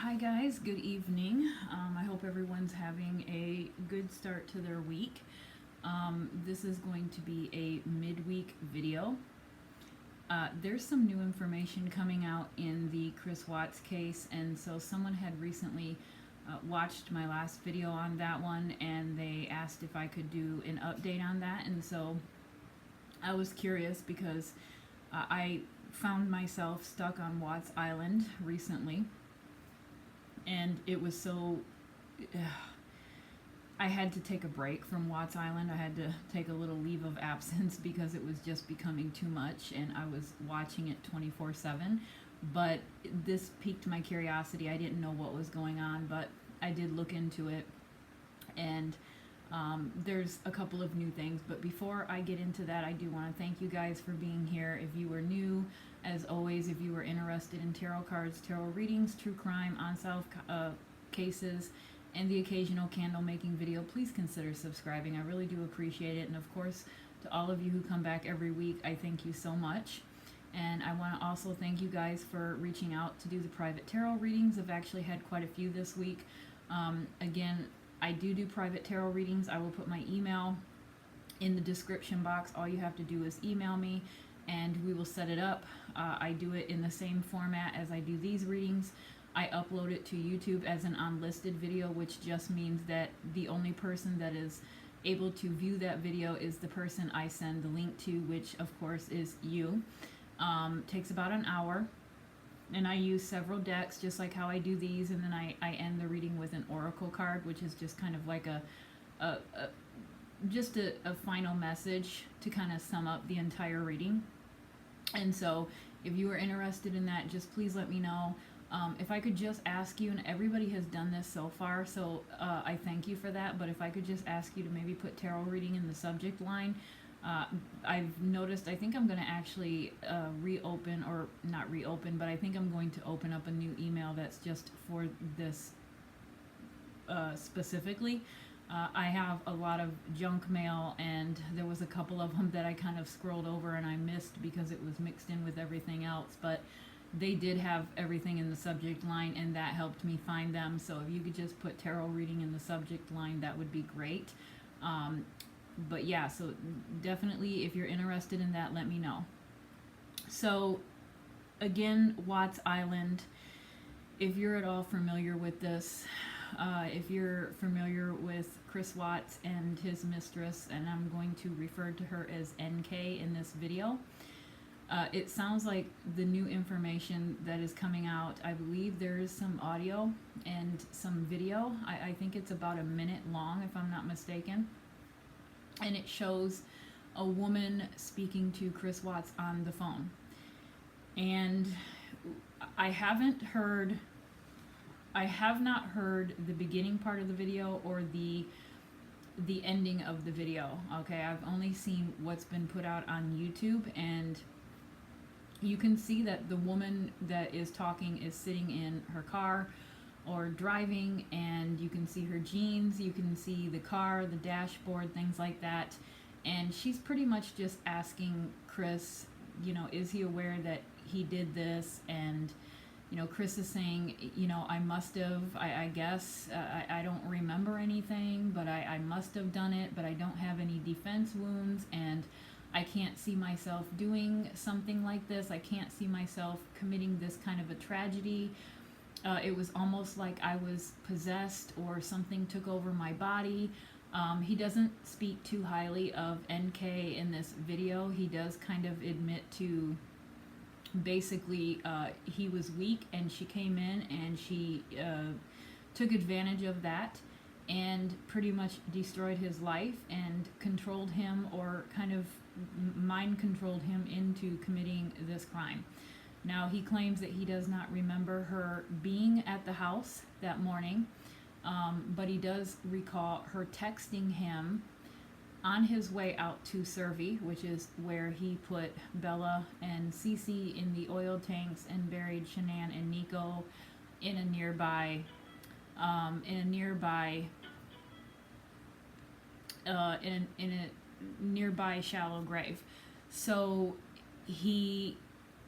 Hi guys, good evening. I hope everyone's having a good start to their week. This is going to be a midweek video. There's some new information coming out in the Chris Watts case, and so someone had recently watched my last video on that one, and they asked if I could do an update on that, and so I was curious because I found myself stuck on Watts Island recently, and it was so I had to take a break from Watts Island. I had to take a little leave of absence because it was just becoming too much, and I was watching it 24/7. But this piqued my curiosity. I didn't know what was going on, but I did look into it, and there's a couple of new things. But before I get into that, I do want to thank you guys for being here. If you were new, as always, if you were interested in tarot cards, tarot readings, true crime, unsolved cases, and the occasional candle making video, please consider subscribing. I really do appreciate it. And of course, to all of you who come back every week, I thank you so much. And I want to also thank you guys for reaching out to do the private tarot readings. I've actually had quite a few this week. Again, I do private tarot readings. I will put my email in the description box. All you have to do is email me and we will set it up. I do it in the same format as I do these readings. I upload it to YouTube as an unlisted video, which just means that the only person that is able to view that video is the person I send the link to, which of course is you. Takes about an hour, and I use several decks just like how I do these, and then I end the reading with an oracle card, which is just kind of like a final message to kind of sum up the entire reading. And so if you are interested in that, just please let me know. If I could just ask you, and everybody has done this so far, so I thank you for that, but if I could just ask you to maybe put tarot reading in the subject line. I've noticed, I think I'm going to actually reopen, or not reopen, but I think I'm going to open up a new email that's just for this specifically. I have a lot of junk mail, and there was a couple of them that I kind of scrolled over and I missed because it was mixed in with everything else, but they did have everything in the subject line, and that helped me find them. So if you could just put tarot reading in the subject line, that would be great. But yeah, so definitely if you're interested in that, let me know. So again, Watts Island, if you're at all familiar with this, if you're familiar with Chris Watts and his mistress, and I'm going to refer to her as NK in this video, it sounds like the new information that is coming out, I believe there is some audio and some video. I think it's about a minute long, if I'm not mistaken. And it shows a woman speaking to Chris Watts on the phone. And I have not heard the beginning part of the video or the ending of the video. Okay, I've only seen what's been put out on YouTube, and you can see that the woman that is talking is sitting in her car or driving, and you can see her jeans, you can see the car, the dashboard, things like that. And she's pretty much just asking Chris, is he aware that he did this? And Chris is saying, I must have, I guess, I don't remember anything, but I must have done it, but I don't have any defense wounds, and I can't see myself doing something like this. I can't see myself committing this kind of a tragedy. It was almost like I was possessed or something took over my body. He doesn't speak too highly of NK in this video. He does kind of admit to basically he was weak, and she came in and she took advantage of that and pretty much destroyed his life and controlled him, or kind of mind controlled him into committing this crime. Now, he claims that he does not remember her being at the house that morning, but he does recall her texting him on his way out to Survey, which is where he put Bella and Cece in the oil tanks and buried Shanann and Nico in a nearby shallow grave. So he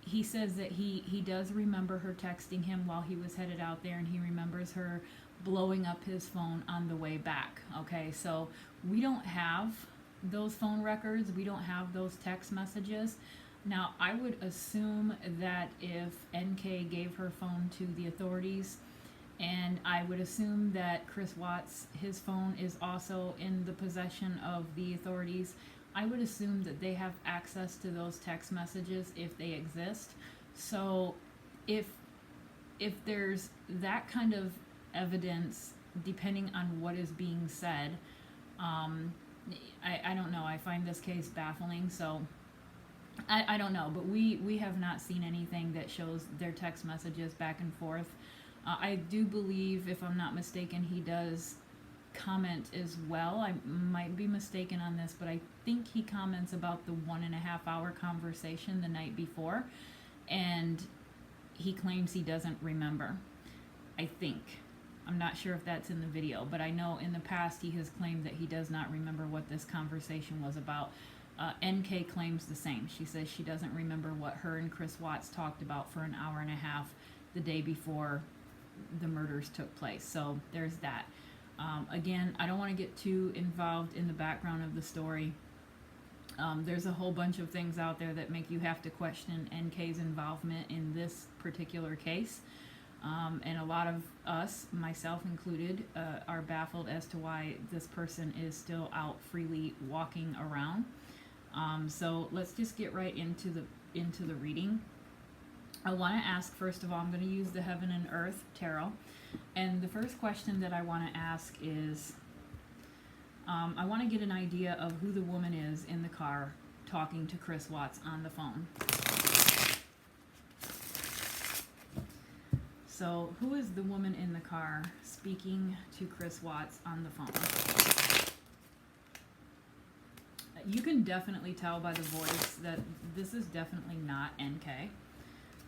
he says that he does remember her texting him while he was headed out there, and he remembers her blowing up his phone on the way back. Okay, so we don't have those phone records. We don't have those text messages. Now, I would assume that if NK gave her phone to the authorities, and I would assume that Chris Watts, his phone is also in the possession of the authorities, I would assume that they have access to those text messages if they exist. So if there's that kind of evidence, depending on what is being said, I don't know. I find this case baffling. So I don't know, but we have not seen anything that shows their text messages back and forth. I do believe, if I'm not mistaken, he does comment as well. I might be mistaken on this, but I think he comments about the 1.5 hour conversation the night before, and he claims he doesn't remember. I think. I'm not sure if that's in the video, but I know in the past he has claimed that he does not remember what this conversation was about. NK claims the same. She says she doesn't remember what her and Chris Watts talked about for 1.5 hours the day before the murders took place. So there's that. Again, I don't want to get too involved in the background of the story. There's a whole bunch of things out there that make you have to question NK's involvement in this particular case. And a lot of us, myself included, are baffled as to why this person is still out freely walking around. So let's just get right into the reading. I want to ask, first of all, I'm going to use the Heaven and Earth Tarot. And the first question that I want to ask is, I want to get an idea of who the woman is in the car talking to Chris Watts on the phone. So, who is the woman in the car speaking to Chris Watts on the phone? You can definitely tell by the voice that this is definitely not NK.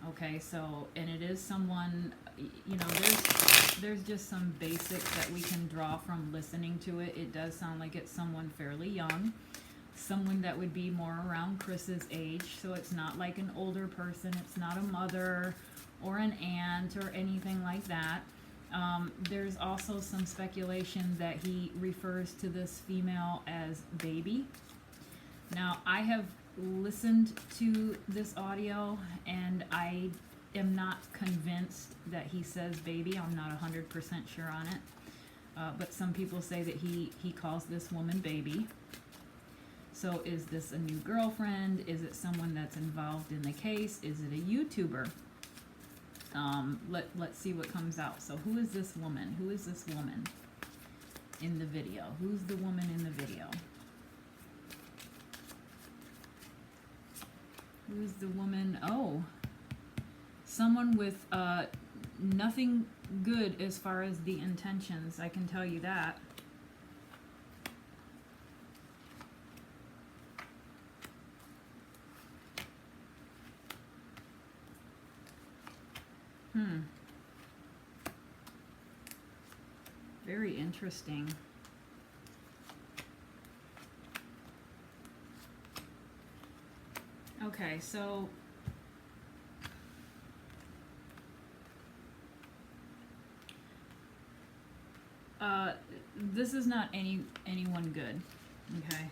Okay, so, and it is someone, you know, there's just some basics that we can draw from listening to it. It does sound like it's someone fairly young, someone that would be more around Chris's age, so it's not like an older person, it's not a mother or an aunt or anything like that. There's also some speculation that he refers to this female as baby. Now, I have listened to this audio, and I am not convinced that he says baby. I'm not 100% sure on it. But some people say that he calls this woman baby. So is this a new girlfriend? Is it someone that's involved in the case? Is it a YouTuber? Let's see what comes out. So who is this woman? Who is this woman in the video? Who's the woman in the video? Who's the woman? Oh, someone with nothing good as far as the intentions. I can tell you that. Very interesting. Okay, so this is not anyone good. Okay.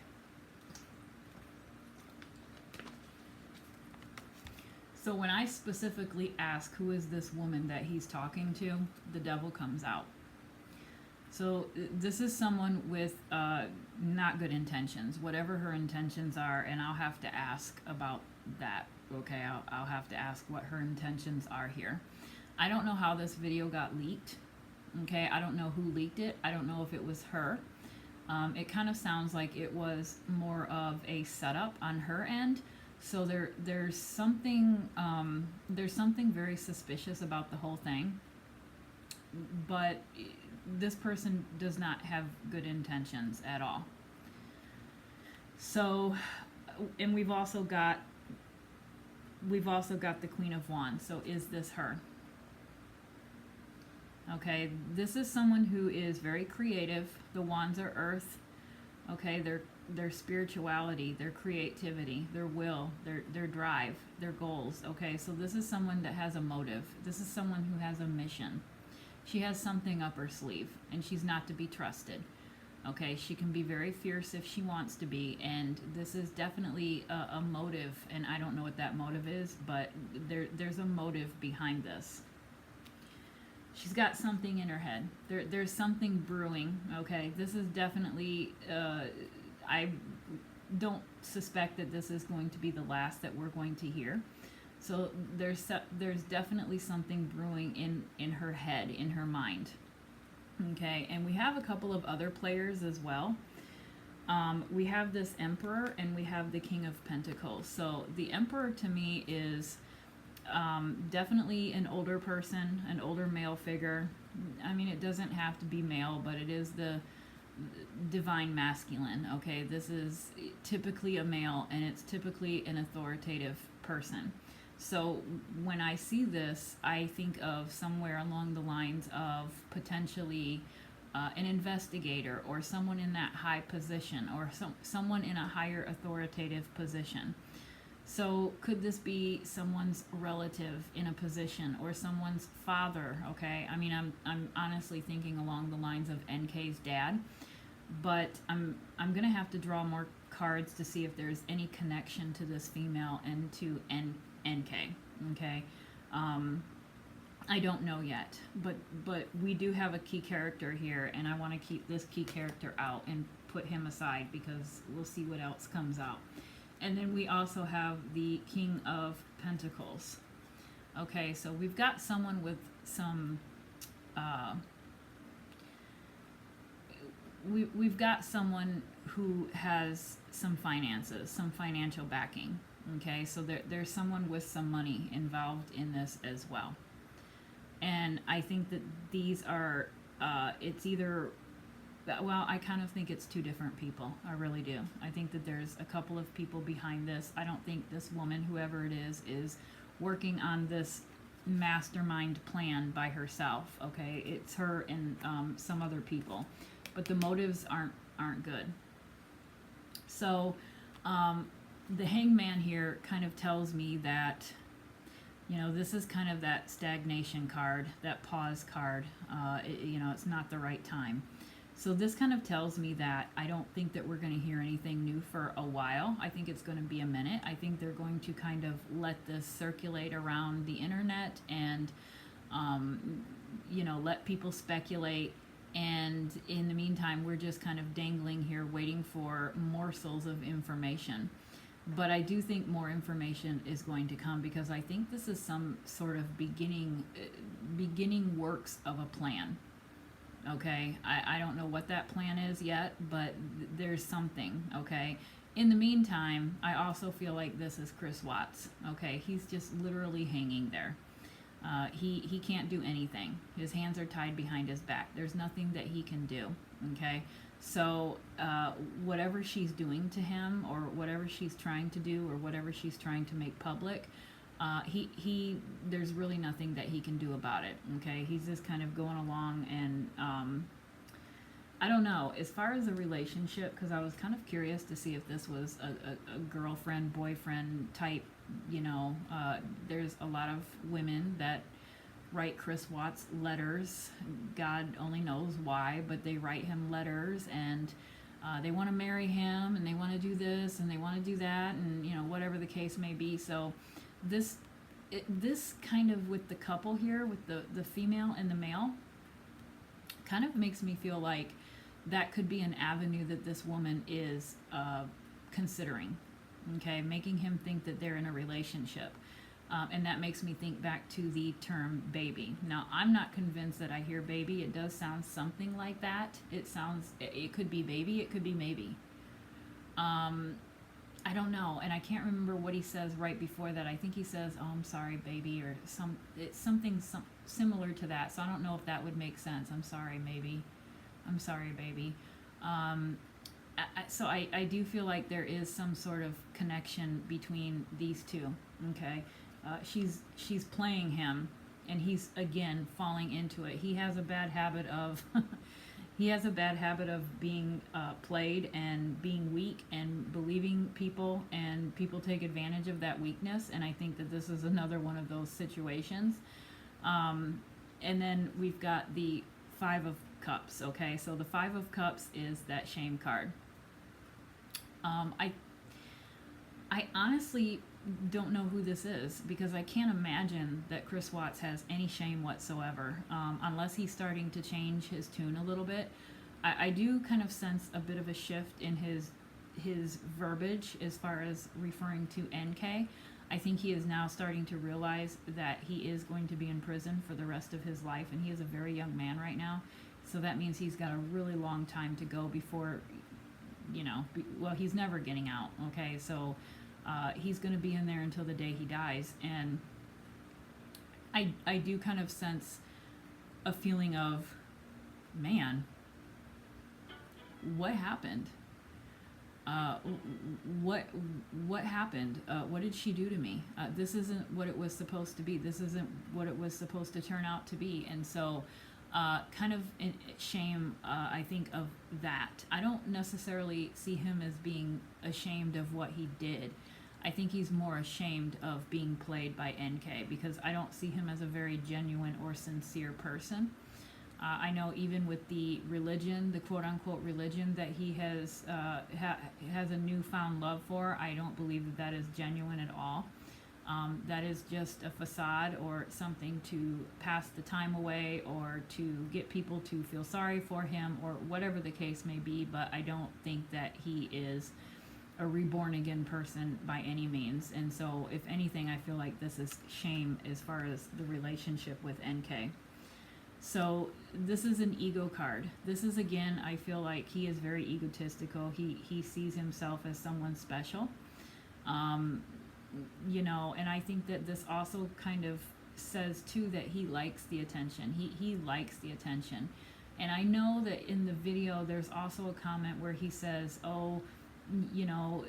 So when I specifically ask who is this woman that he's talking to, the devil comes out. So this is someone with not good intentions, whatever her intentions are, and I'll have to ask about that. Okay, I'll have to ask what her intentions are here. I don't know how this video got leaked. Okay, I don't know who leaked it. I don't know if it was her. It kind of sounds like it was more of a setup on her end. So there's something very suspicious about the whole thing. But this person does not have good intentions at all. So, and we've also got the Queen of Wands. So is this her? Okay, this is someone who is very creative. The wands are earth. Okay, they're their spirituality, their creativity, their will, their drive, their goals. Okay, so this is someone that has a motive. This is someone who has a mission. She has something up her sleeve, and she's not to be trusted. Okay, she can be very fierce if she wants to be, and this is definitely a motive, and I don't know what that motive is, but there's a motive behind this. She's got something in her head. There's something brewing. Okay, this is definitely. I don't suspect that this is going to be the last that we're going to hear. So there's definitely something brewing in her head, in her mind. Okay, and we have a couple of other players as well. We have this Emperor and we have the King of Pentacles. So the Emperor to me is definitely an older person, an older male figure. I mean, it doesn't have to be male, but it is the divine masculine. Okay, this is typically a male, and it's typically an authoritative person. So when I see this, I think of somewhere along the lines of potentially an investigator, or someone in that high position, or someone in a higher authoritative position. So could this be someone's relative in a position, or someone's father? Okay, I mean, I'm honestly thinking along the lines of NK's dad, but I'm gonna have to draw more cards to see if there's any connection to this female and to NK. Okay, I don't know yet, but we do have a key character here, and I want to keep this key character out and put him aside because we'll see what else comes out. And then we also have the King of Pentacles. Okay, so we've got someone with some, we've got someone who has some finances, some financial backing. Okay, so there's someone with some money involved in this as well. And I think that these are, it's either, well, I kind of think it's two different people. I really do. I think that there's a couple of people behind this. I don't think this woman, whoever it is working on this mastermind plan by herself. Okay, it's her and some other people, but the motives aren't good. So the Hangman here kind of tells me that, you know, this is kind of that stagnation card, that pause card. You know, it's not the right time. So this kind of tells me that I don't think that we're going to hear anything new for a while. I think it's going to be a minute. I think they're going to kind of let this circulate around the internet and, you know, let people speculate. And in the meantime, we're just kind of dangling here waiting for morsels of information. But I do think more information is going to come, because I think this is some sort of beginning works of a plan. Okay, I don't know what that plan is yet, but there's something. Okay, in the meantime, I also feel like this is Chris Watts. Okay, he's just literally hanging there. He can't do anything. His hands are tied behind his back. There's nothing that he can do. Okay, so whatever she's doing to him, or whatever she's trying to do, or whatever she's trying to make public, there's really nothing that he can do about it. Okay, he's just kind of going along, and I don't know, as far as a relationship, because I was kind of curious to see if this was a girlfriend boyfriend type. You know, there's a lot of women that write Chris Watts letters. God only knows why, but they write him letters, and they want to marry him, and they want to do this, and they want to do that, and, you know, whatever the case may be. So this kind of, with the couple here, with the female and the male, kind of makes me feel like that could be an avenue that this woman is considering. Okay, making him think that they're in a relationship. And that makes me think back to the term baby. Now, I'm not convinced that I hear baby. It does sound something like that. It could be baby, it could be maybe. I don't know, and I can't remember what he says right before that. I think he says, "Oh, I'm sorry, baby," or it's something similar to that. So I don't know if that would make sense. I'm sorry, maybe. I'm sorry, baby. So I do feel like there is some sort of connection between these two. Okay, she's playing him, and he's again falling into it. He has a bad habit of he has a bad habit of being played and being weak and believing people, and people take advantage of that weakness. And I think that this is another one of those situations. And then we've got the Five of Cups. Okay, so the Five of Cups is that shame card. I honestly don't know who this is, because I can't imagine that Chris Watts has any shame whatsoever, unless he's starting to change his tune a little bit. I do kind of sense a bit of a shift in his verbiage as far as referring to NK. I think he is now starting to realize that he is going to be in prison for the rest of his life, and he is a very young man right now. So that means he's got a really long time to go before, well, he's never getting out, okay? So he's going to be in there until the day he dies. And I do kind of sense a feeling of, man, what happened? What happened? What did she do to me? This isn't what it was supposed to be. This isn't what it was supposed to turn out to be. And so kind of in shame, I think, of that. I don't necessarily see him as being ashamed of what he did. I think he's more ashamed of being played by NK, because I don't see him as a very genuine or sincere person. I know even with the religion, the quote-unquote religion that he has has a newfound love for, I don't believe that that is genuine at all. That is just a facade or something to pass the time away, or to get people to feel sorry for him, or whatever the case may be. But I don't think that he is a reborn again person by any means. And so if anything, I feel like this is shame as far as the relationship with NK. So this is an ego card. This is, again, I feel like he is very egotistical. He sees himself as someone special. And I think that this also kind of says too that he likes the attention. He likes the attention. And I know that in the video there's also a comment where he says, oh,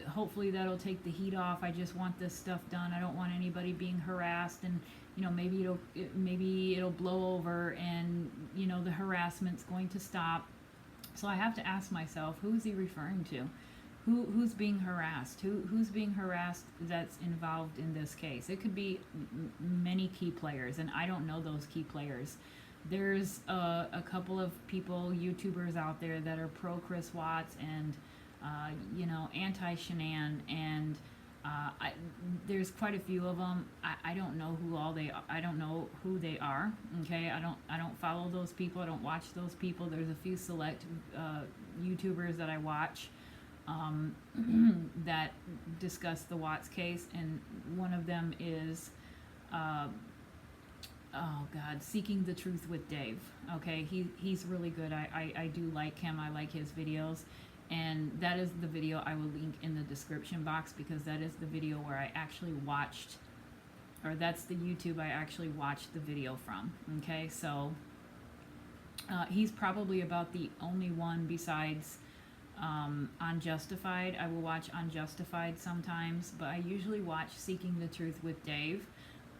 hopefully that'll take the heat off. I just want this stuff done. I don't want anybody being harassed, and maybe it'll blow over, and the harassment's going to stop. So I have to ask myself, who is he referring to? Who's being harassed? Who's being harassed that's involved in this case? It could be many key players, and I don't know those key players. There's a couple of people, YouTubers out there, that are pro Chris Watts and anti-Shanann, and there's quite a few of them. I don't know who all they are. I don't know who they are. Okay, I don't follow those people. I don't watch those people. There's a few select YouTubers that I watch that discuss the Watts case, and one of them is Seeking the Truth with Dave. Okay, he's really good. I do like him. I like his videos. And that is the video I will link in the description box, because that is the video where I actually watched, or that's the YouTube I actually watched the video from. Okay, so he's probably about the only one besides Unjustified. I will watch Unjustified sometimes, but I usually watch Seeking the Truth with Dave,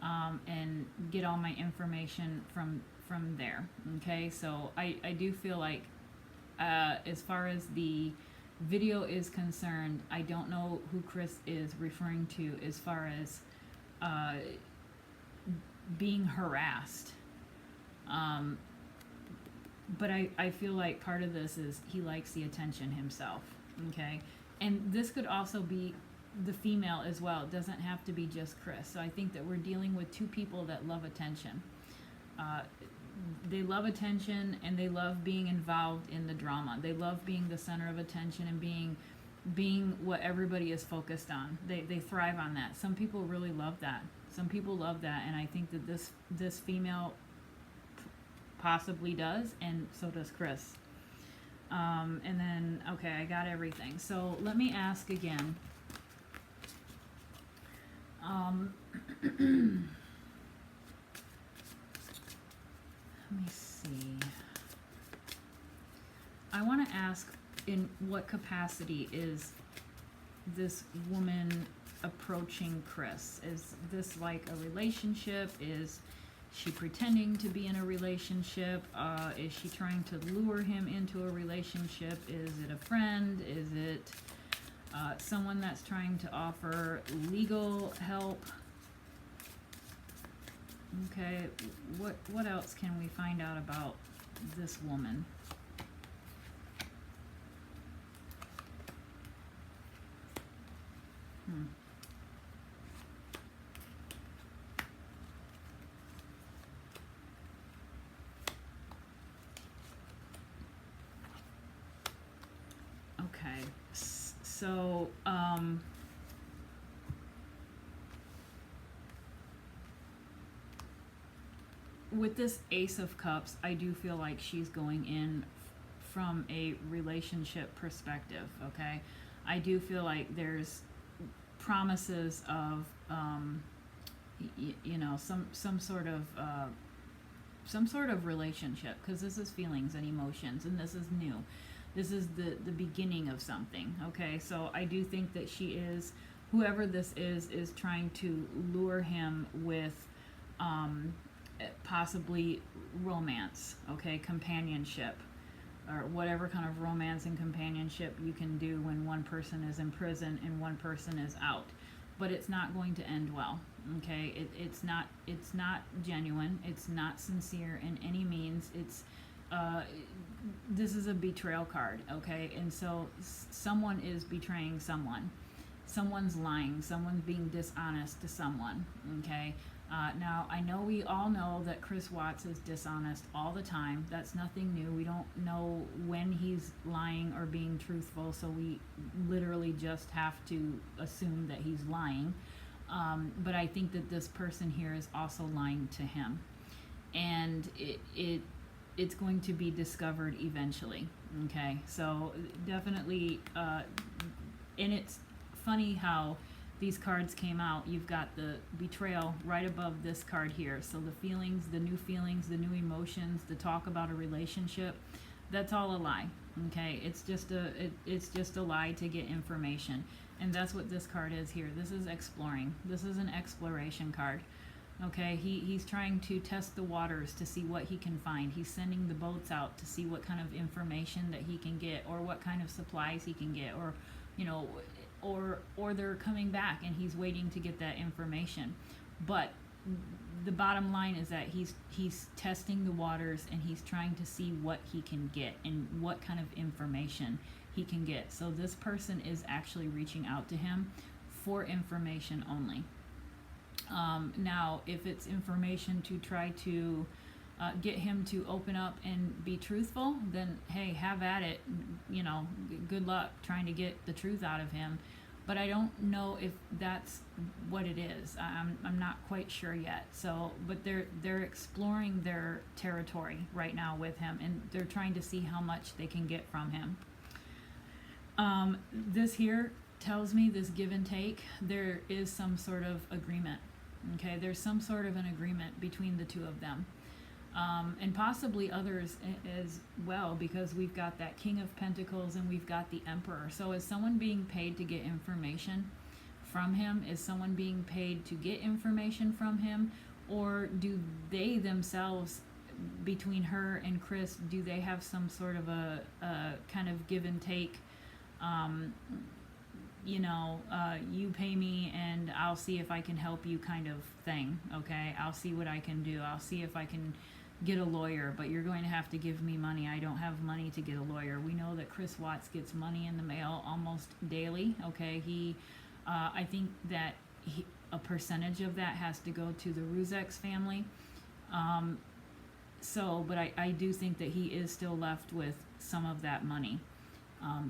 and get all my information from there. Okay, so I do feel like, as far as the video is concerned, I don't know who Chris is referring to as far as being harassed. But I feel like part of this is he likes the attention himself. Okay, and this could also be the female as well. It doesn't have to be just Chris. So I think that we're dealing with two people that love attention. They love attention, and they love being involved in the drama. They love being the center of attention and being what everybody is focused on. They thrive on that. Some people really love that. Some people love that, and I think that this female possibly does, and so does Chris. And then, okay, I got everything. So let me ask again. Let me see. I want to ask, in what capacity is this woman approaching Chris? Is this like a relationship? Is she pretending to be in a relationship? Is she trying to lure him into a relationship? Is it a friend? Is it someone that's trying to offer legal help? Okay, what else can we find out about this woman? Okay, so with this Ace of Cups, I do feel like she's going in from a relationship perspective, okay? I do feel like there's promises of, you know, some sort of relationship, because this is feelings and emotions, and this is new. This is the beginning of something, okay? So I do think that she is, whoever this is trying to lure him with possibly romance, okay, companionship, or whatever kind of romance and companionship you can do when one person is in prison and one person is out. But it's not going to end well, okay? It's not genuine. It's not sincere in any means. It's this is a betrayal card, okay? And so someone is betraying someone. Someone's lying. Someone's being dishonest to someone, okay? Now, I know we all know that Chris Watts is dishonest all the time. That's nothing new. We don't know when he's lying or being truthful, so we literally just have to assume that he's lying. But I think that this person here is also lying to him. And it's going to be discovered eventually, okay? So definitely, and it's funny how these cards came out. You've got the betrayal right above this card here. So the feelings, the new emotions, the talk about a relationship, that's all a lie, okay? It's just a lie to get information. And that's what this card is here. This is exploring. This is an exploration card. Okay, he's trying to test the waters to see what he can find. He's sending the boats out to see what kind of information that he can get, or what kind of supplies he can get, or, you know, or they're coming back and he's waiting to get that information. But the bottom line is that he's testing the waters, and he's trying to see what he can get and what kind of information he can get. So this person is actually reaching out to him for information only. Now, if it's information to try to get him to open up and be truthful, then hey, have at it. You know, good luck trying to get the truth out of him. But I don't know if that's what it is. I'm not quite sure yet. So, but they're exploring their territory right now with him, and they're trying to see how much they can get from him. This here tells me, this give and take, there is some sort of agreement. Okay, there's some sort of an agreement between the two of them, and possibly others as well, because we've got that King of Pentacles and we've got the Emperor. So is someone being paid to get information from him? Is someone being paid to get information from him? Or do they themselves, between her and Chris, do they have some sort of a kind of give and take? You know, you pay me and I'll see if I can help you kind of thing, okay? I'll see what I can do. I'll see if I can get a lawyer, but you're going to have to give me money. I don't have money to get a lawyer. We know that Chris Watts gets money in the mail almost daily, okay? I think that a percentage of that has to go to the Ruzex family. But I do think that he is still left with some of that money.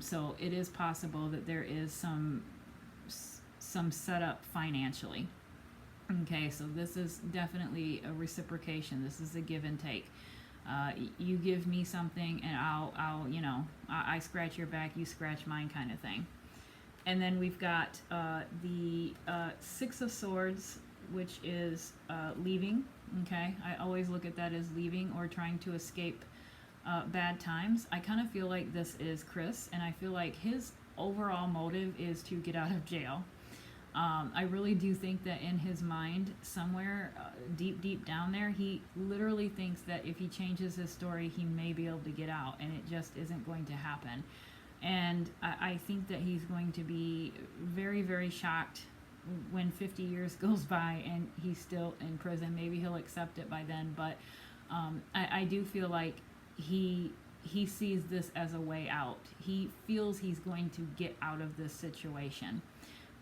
So it is possible that there is some setup financially. Okay, so this is definitely a reciprocation. This is a give and take. You give me something, and I'll you know, I scratch your back, you scratch mine, kind of thing. And then we've got the Six of Swords, which is leaving. Okay, I always look at that as leaving or trying to escape bad times. I kind of feel like this is Chris, and I feel like his overall motive is to get out of jail. I really do think that in his mind, somewhere deep down there, he literally thinks that if he changes his story, he may be able to get out, and it just isn't going to happen. And I think that he's going to be very, very shocked when 50 years goes by and he's still in prison. Maybe he'll accept it by then, but I do feel like he sees this as a way out. He feels he's going to get out of this situation.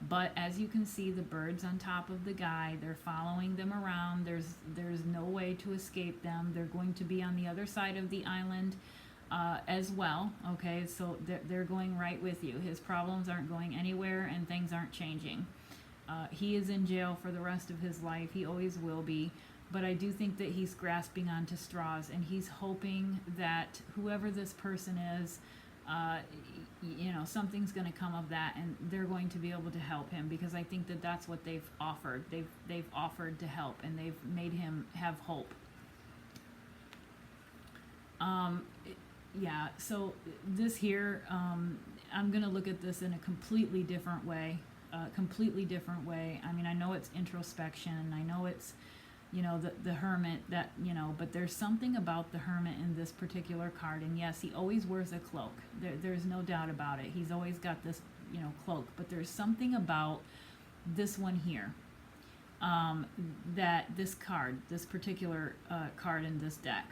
But as you can see, the birds on top of the guy, they're following them around. There's no way to escape them. They're going to be on the other side of the island as well. Okay, so they're going right with you. His problems aren't going anywhere and things aren't changing. He is in jail for the rest of his life. He always will be. But I do think that he's grasping onto straws, and he's hoping that whoever this person is, something's going to come of that, and they're going to be able to help him, because I think that that's what they've offered. They've offered to help, and they've made him have hope. Yeah, so this here, I'm going to look at this in a completely different way. I mean, I know it's introspection. I know it's, the hermit that, but there's something about the hermit in this particular card. And yes, he always wears a cloak. There's no doubt about it. He's always got this, cloak. But there's something about this one here, that this particular card in this deck,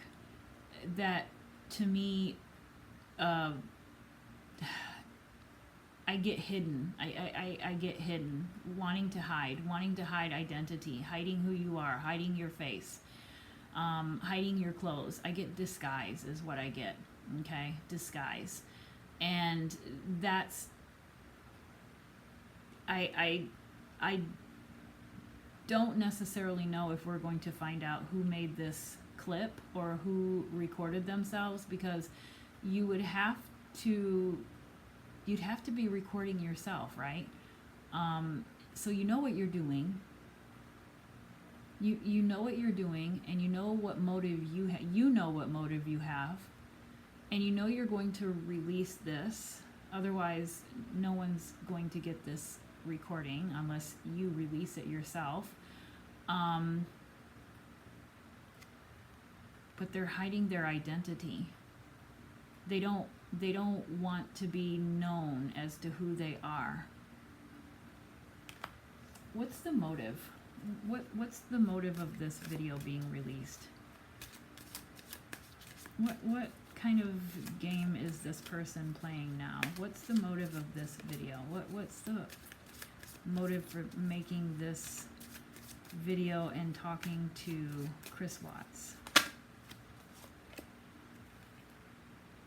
that to me, I get hidden. I get hidden, wanting to hide identity, hiding who you are, hiding your face, hiding your clothes. I get disguise is what I get. Okay, disguise, and that's I don't necessarily know if we're going to find out who made this clip or who recorded themselves, because you'd have to be recording yourself, right? So you know what you're doing. You know what you're doing, and you know what motive you have, and you know you're going to release this. Otherwise, no one's going to get this recording unless you release it yourself. But they're hiding their identity. They don't want to be known as to who they are. What's the motive? What's the motive of this video being released? What kind of game is this person playing now? What's the motive of this video? What's the motive for making this video and talking to Chris Watts?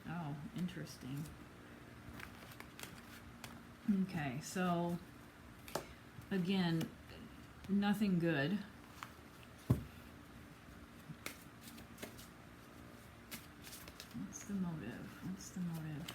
Oh, interesting. Okay, so again, nothing good. What's the motive? What's the motive?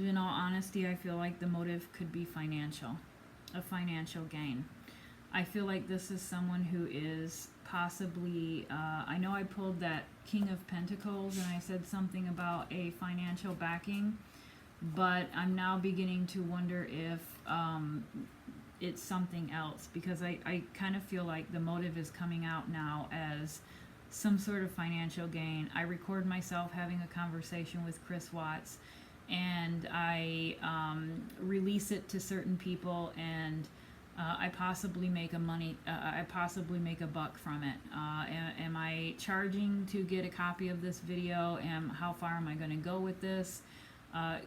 In all honesty, I feel like the motive could be a financial gain. I feel like this is someone who is possibly, I know I pulled that King of Pentacles and I said something about a financial backing, but I'm now beginning to wonder if it's something else, because I kind of feel like the motive is coming out now as some sort of financial gain. I record myself having a conversation with Chris Watts, and I release it to certain people, and I possibly make a buck from it. Am I charging to get a copy of this video? How far am I going to go with this?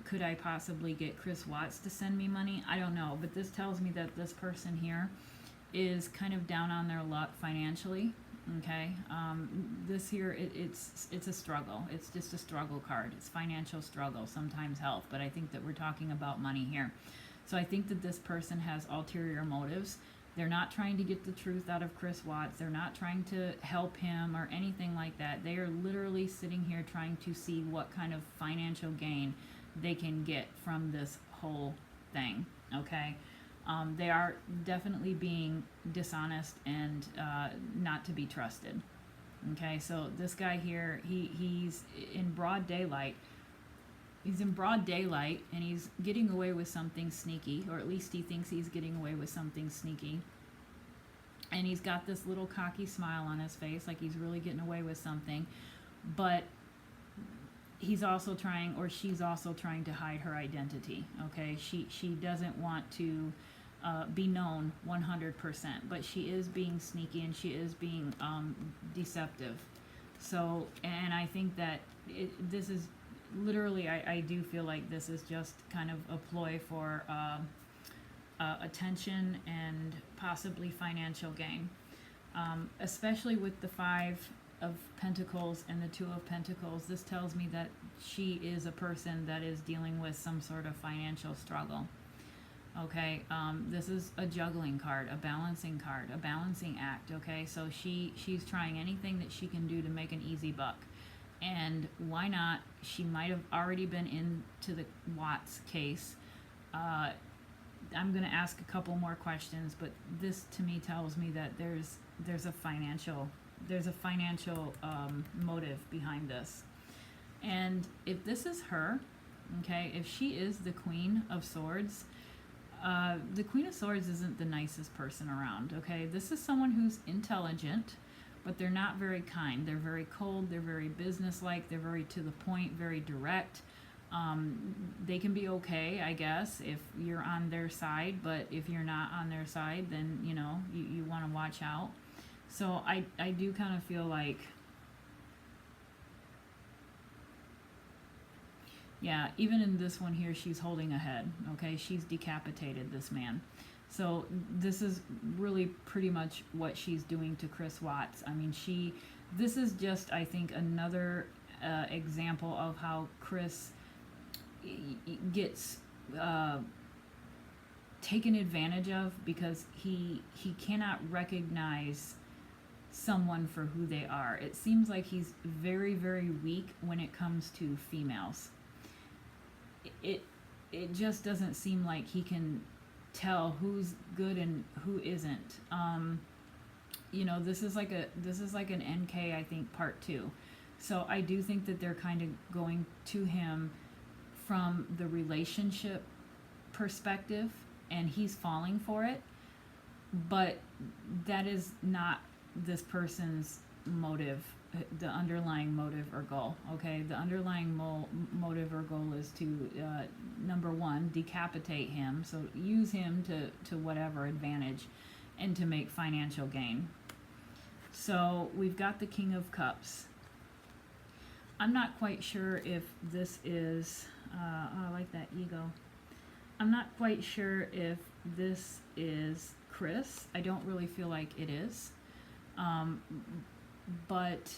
Could I possibly get Chris Watts to send me money? I don't know, but this tells me that this person here is kind of down on their luck financially. Okay, this here, it's a struggle. It's just a struggle card. It's financial struggle, sometimes health, but I think that we're talking about money here. So I think that this person has ulterior motives. They're not trying to get the truth out of Chris Watts. They're not trying to help him or anything like that. They are literally sitting here trying to see what kind of financial gain they can get from this whole thing, okay? They are definitely being dishonest and not to be trusted, okay? So this guy here, he's in broad daylight. He's in broad daylight, and he's getting away with something sneaky, or at least he thinks he's getting away with something sneaky. And he's got this little cocky smile on his face, like he's really getting away with something. But he's also trying, or she's also trying to hide her identity, okay? She doesn't want to be known 100%, but she is being sneaky, and she is being deceptive. So, and I think that this is literally, I do feel like this is just kind of a ploy for attention and possibly financial gain, especially with the Five of Pentacles and the Two of Pentacles. This tells me that she is a person that is dealing with some sort of financial struggle. Okay, this is a juggling card, a balancing card, a balancing act. Okay, so she's trying anything that she can do to make an easy buck. And why not? She might have already been into the Watts case. I'm going to ask a couple more questions, but this to me tells me that there's a financial motive behind this. And if this is her, okay, if she is the Queen of Swords, the Queen of Swords isn't the nicest person around, okay? This is someone who's intelligent, but they're not very kind. They're very cold, they're very businesslike, they're very to the point, very direct. They can be okay, I guess, if you're on their side, but if you're not on their side, then, you know, you want to watch out. So I do kind of feel like, yeah, even in this one here, she's holding a head, okay? She's decapitated this man. So this is really pretty much what she's doing to Chris Watts. I mean, this is just, I think, another example of how Chris gets taken advantage of because he cannot recognize someone for who they are. It seems like he's very, very weak when it comes to females. It just doesn't seem like he can tell who's good and who isn't. You know, this is like an NK, I think, part 2. So I do think that they're kind of going to him from the relationship perspective, and he's falling for it, but that is not this person's motive, the underlying motive or goal, okay? The underlying motive or goal is to, number one, decapitate him, so use him to whatever advantage, and to make financial gain. So we've got the King of Cups. I'm not quite sure if this is, I like that ego. I'm not quite sure if this is Chris. I don't really feel like it is. But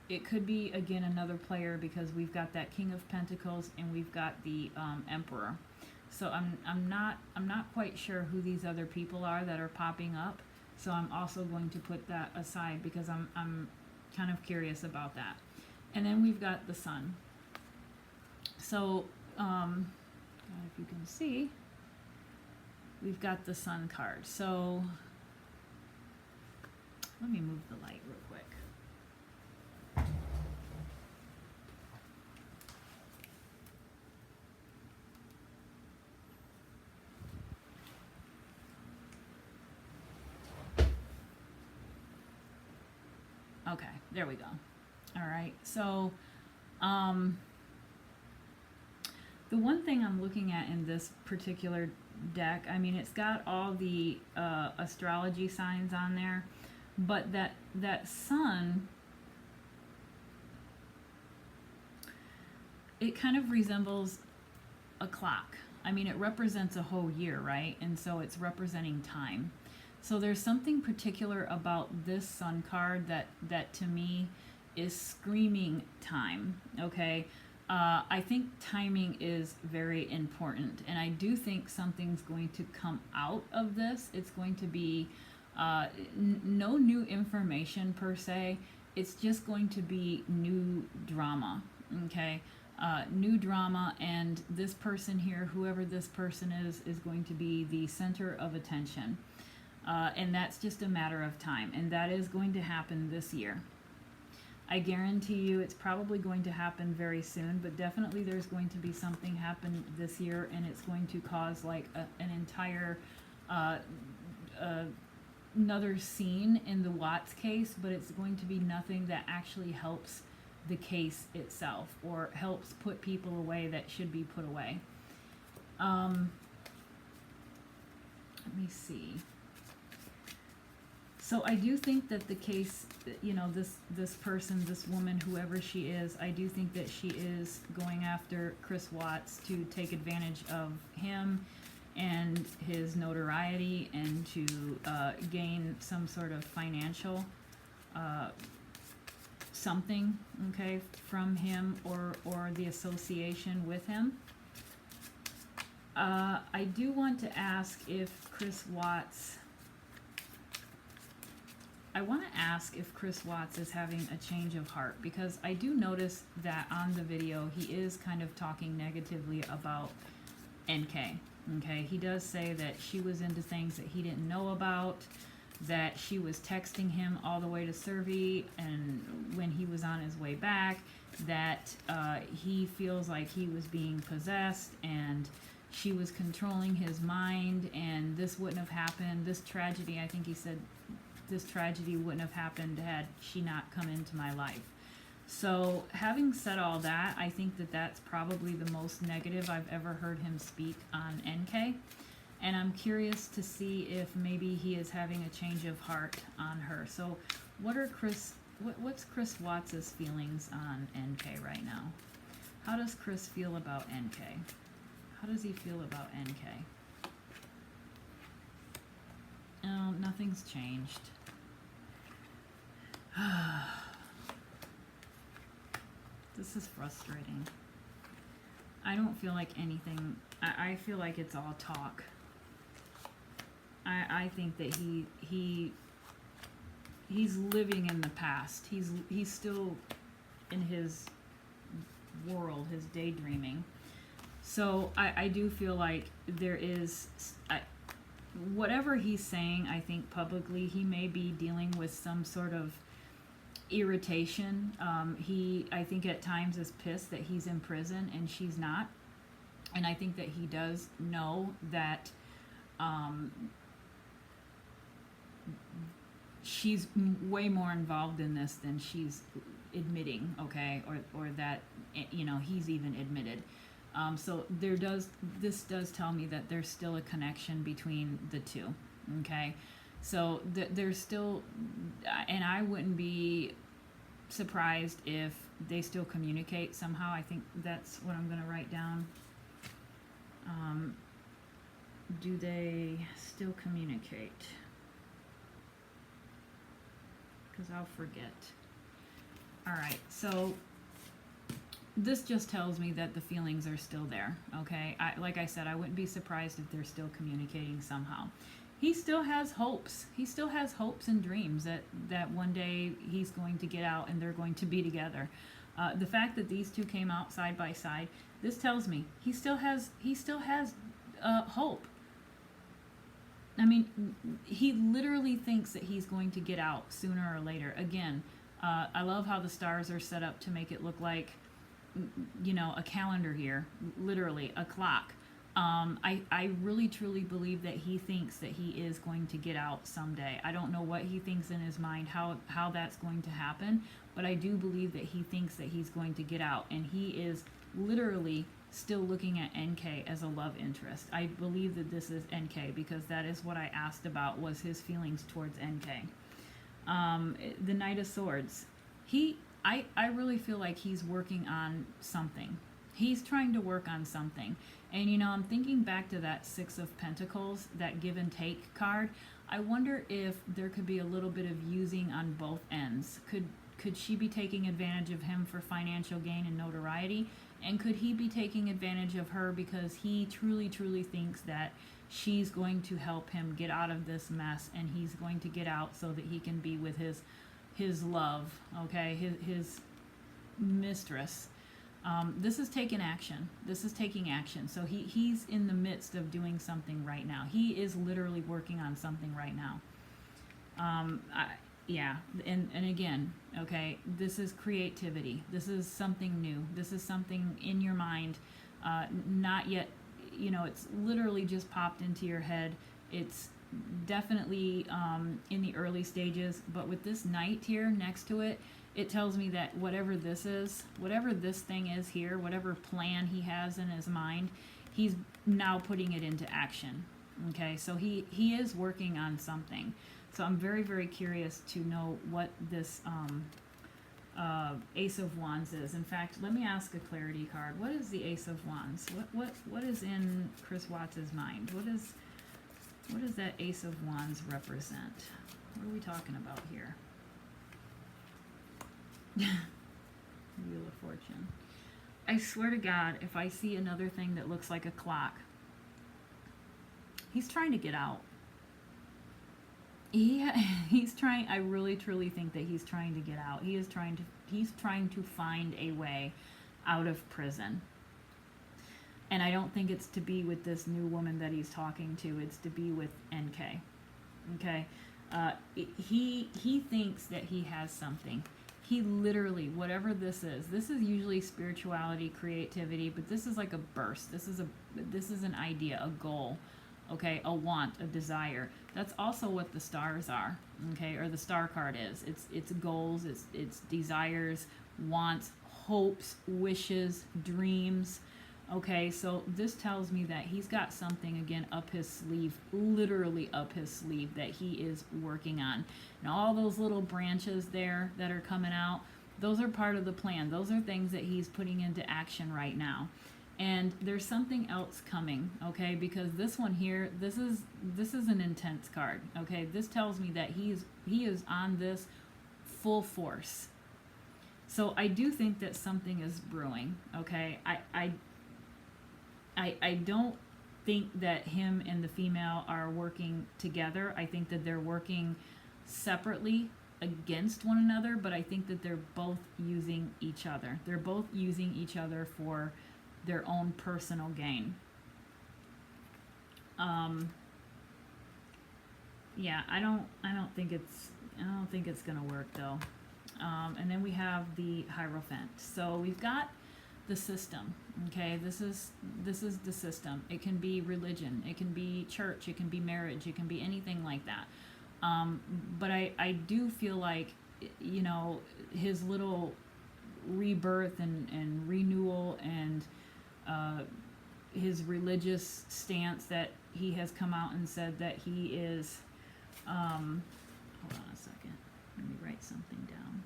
it could be, again, another player, because we've got that King of Pentacles and we've got the Emperor. So I'm not quite sure who these other people are that are popping up. So I'm also going to put that aside because I'm kind of curious about that. And then we've got the Sun. So if you can see, we've got the Sun card. So let me move the light real quick. Okay, there we go. All right, so the one thing I'm looking at in this particular deck, I mean, it's got all the astrology signs on there, but that Sun, it kind of resembles a clock. I mean, it represents a whole year, right? And so it's representing time. So there's something particular about this Sun card that to me is screaming time, okay? I think timing is very important, and I do think something's going to come out of this. It's going to be no new information per se. It's just going to be new drama, okay? New drama, and this person here, whoever this person is going to be the center of attention. And that's just a matter of time, and that is going to happen this year. I guarantee you it's probably going to happen very soon, but definitely there's going to be something happen this year, and it's going to cause like an entire another scene in the Watts case, but it's going to be nothing that actually helps the case itself or helps put people away that should be put away. Let me see. So I do think that the case, you know, this person, this woman, whoever she is, I do think that she is going after Chris Watts to take advantage of him and his notoriety and to gain some sort of financial something, okay, from him or the association with him. I do want to ask if Chris Watts... I want to ask if Chris Watts is having a change of heart, because I do notice that on the video he is kind of talking negatively about NK. Okay, he does say that she was into things that he didn't know about, that she was texting him all the way to Survey and when he was on his way back, that he feels like he was being possessed and she was controlling his mind, and this wouldn't have happened. This tragedy, I think he said, this tragedy wouldn't have happened had she not come into my life. So having said all that, I think that that's probably the most negative I've ever heard him speak on NK. And I'm curious to see if maybe he is having a change of heart on her. So what's Chris Watts' feelings on NK right now? How does Chris feel about NK? How does he feel about NK? Oh, nothing's changed. This is frustrating. I don't feel like anything. I feel like it's all talk. I think that he's living in the past. He's still in his world, his daydreaming. So I do feel like there is, whatever he's saying, I think publicly, he may be dealing with some sort of irritation. I think at times is pissed that he's in prison and she's not. And I think that he does know that she's way more involved in this than she's admitting, okay, or that, you know, he's even admitted. So this does tell me that there's still a connection between the two, okay? So there's still, and I wouldn't be surprised if they still communicate somehow. I think that's what I'm going to write down. Do they still communicate? Because I'll forget. All right, so this just tells me that the feelings are still there, okay? Like I said, I wouldn't be surprised if they're still communicating somehow. He still has hopes. He still has hopes and dreams that one day he's going to get out and they're going to be together. The fact that these two came out side by side, this tells me he still has hope. I mean, he literally thinks that he's going to get out sooner or later. Again, I love how the stars are set up to make it look like, you know, a calendar here, literally a clock. I really truly believe that he thinks that he is going to get out someday. I don't know what he thinks in his mind, how that's going to happen, but I do believe that he thinks that he's going to get out, and he is literally still looking at NK as a love interest. I believe that this is NK because that is what I asked about, was his feelings towards NK. The Knight of Swords. I really feel like he's working on something. He's trying to work on something. And, you know, I'm thinking back to that Six of Pentacles, that give and take card. I wonder if there could be a little bit of using on both ends. Could she be taking advantage of him for financial gain and notoriety? And could he be taking advantage of her because he truly, truly thinks that she's going to help him get out of this mess, and he's going to get out so that he can be with his love, okay, his mistress. This is taking action. This is taking action. So he's in the midst of doing something right now. He is literally working on something right now. Yeah, and again, okay, this is creativity. This is something new. This is something in your mind, not yet, you know, it's literally just popped into your head. It's definitely in the early stages, but with this knight here next to it, it tells me that whatever this is, whatever this thing is here, whatever plan he has in his mind, he's now putting it into action. Okay, so he is working on something. So I'm very, very curious to know what this Ace of Wands is. In fact, let me ask a clarity card. What is the Ace of Wands? What is in Chris Watts' mind? What does that Ace of Wands represent? What are we talking about here? Wheel of Fortune. I swear to God, if I see another thing that looks like a clock, he's trying to get out. He's trying. I really truly think that he's trying to get out. He's trying to find a way out of prison. And I don't think it's to be with this new woman that he's talking to. It's to be with NK. Okay, he thinks that he has something. He literally, whatever this is usually spirituality, creativity, but this is like a burst. This is an idea, a goal, okay, a want, a desire. That's also what the stars are, okay, or the star card is. It's goals, it's desires, wants, hopes, wishes, dreams. Okay, so this tells me that he's got something, again, up his sleeve, literally up his sleeve, that he is working on. And all those little branches there that are coming out, those are part of the plan. Those are things that he's putting into action right now. And there's something else coming, okay, because this one here, this is an intense card, okay? This tells me that he is on this full force. So I do think that something is brewing, okay? I don't think that him and the female are working together. I think that they're working separately against one another, but I think that they're both using each other. They're both using each other for their own personal gain. Yeah, I don't think it's gonna work though. And then we have the Hierophant. So we've got the system, okay? This is the system. It can be religion, it can be church, it can be marriage, it can be anything like that. But I do feel like, you know, his little rebirth and renewal and his religious stance that he has come out and said that he is, hold on a second, let me write something down.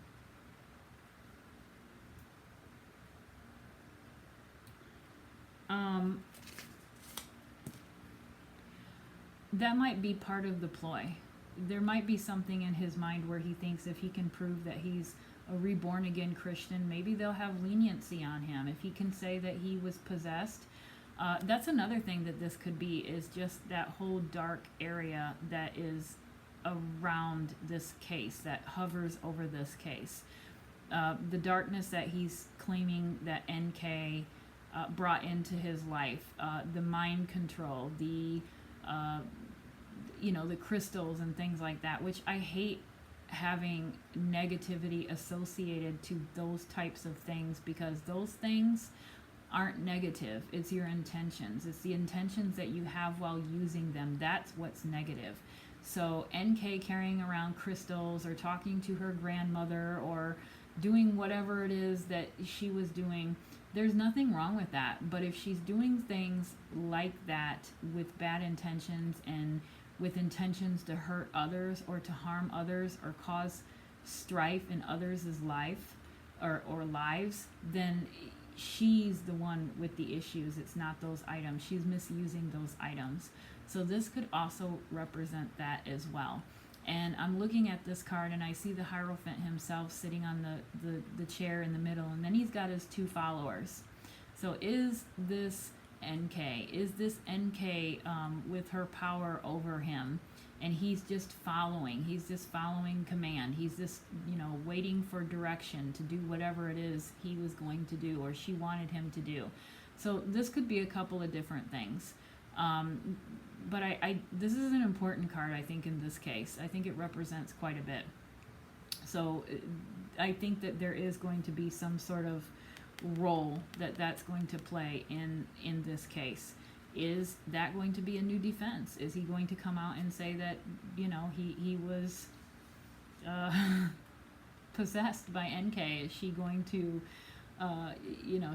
That might be part of the ploy. There might be something in his mind where he thinks if he can prove that he's a reborn again Christian, maybe they'll have leniency on him. If he can say that he was possessed, that's another thing that this could be, is just that whole dark area that is around this case, that hovers over this case. The darkness that he's claiming that NK brought into his life, the mind control, the the crystals and things like that, which I hate having negativity associated to those types of things, because those things aren't negative. It's your intentions. It's the intentions that you have while using them. That's what's negative. So NK carrying around crystals or talking to her grandmother or doing whatever it is that she was doing, there's nothing wrong with that. But if she's doing things like that with bad intentions and with intentions to hurt others or to harm others or cause strife in others' life or lives, then she's the one with the issues. It's not those items. She's misusing those items. So this could also represent that as well. And I'm looking at this card and I see the Hierophant himself sitting on the chair in the middle, and then he's got his two followers. So is this NK? Is this NK with her power over him? And he's just following. He's just following command. He's just, waiting for direction to do whatever it is he was going to do or she wanted him to do. So this could be a couple of different things. But this is an important card, I think, in this case. I think it represents quite a bit. So I think that there is going to be some sort of role that's going to play in this case. Is that going to be a new defense? Is he going to come out and say that, he was possessed by NK? Is she going to,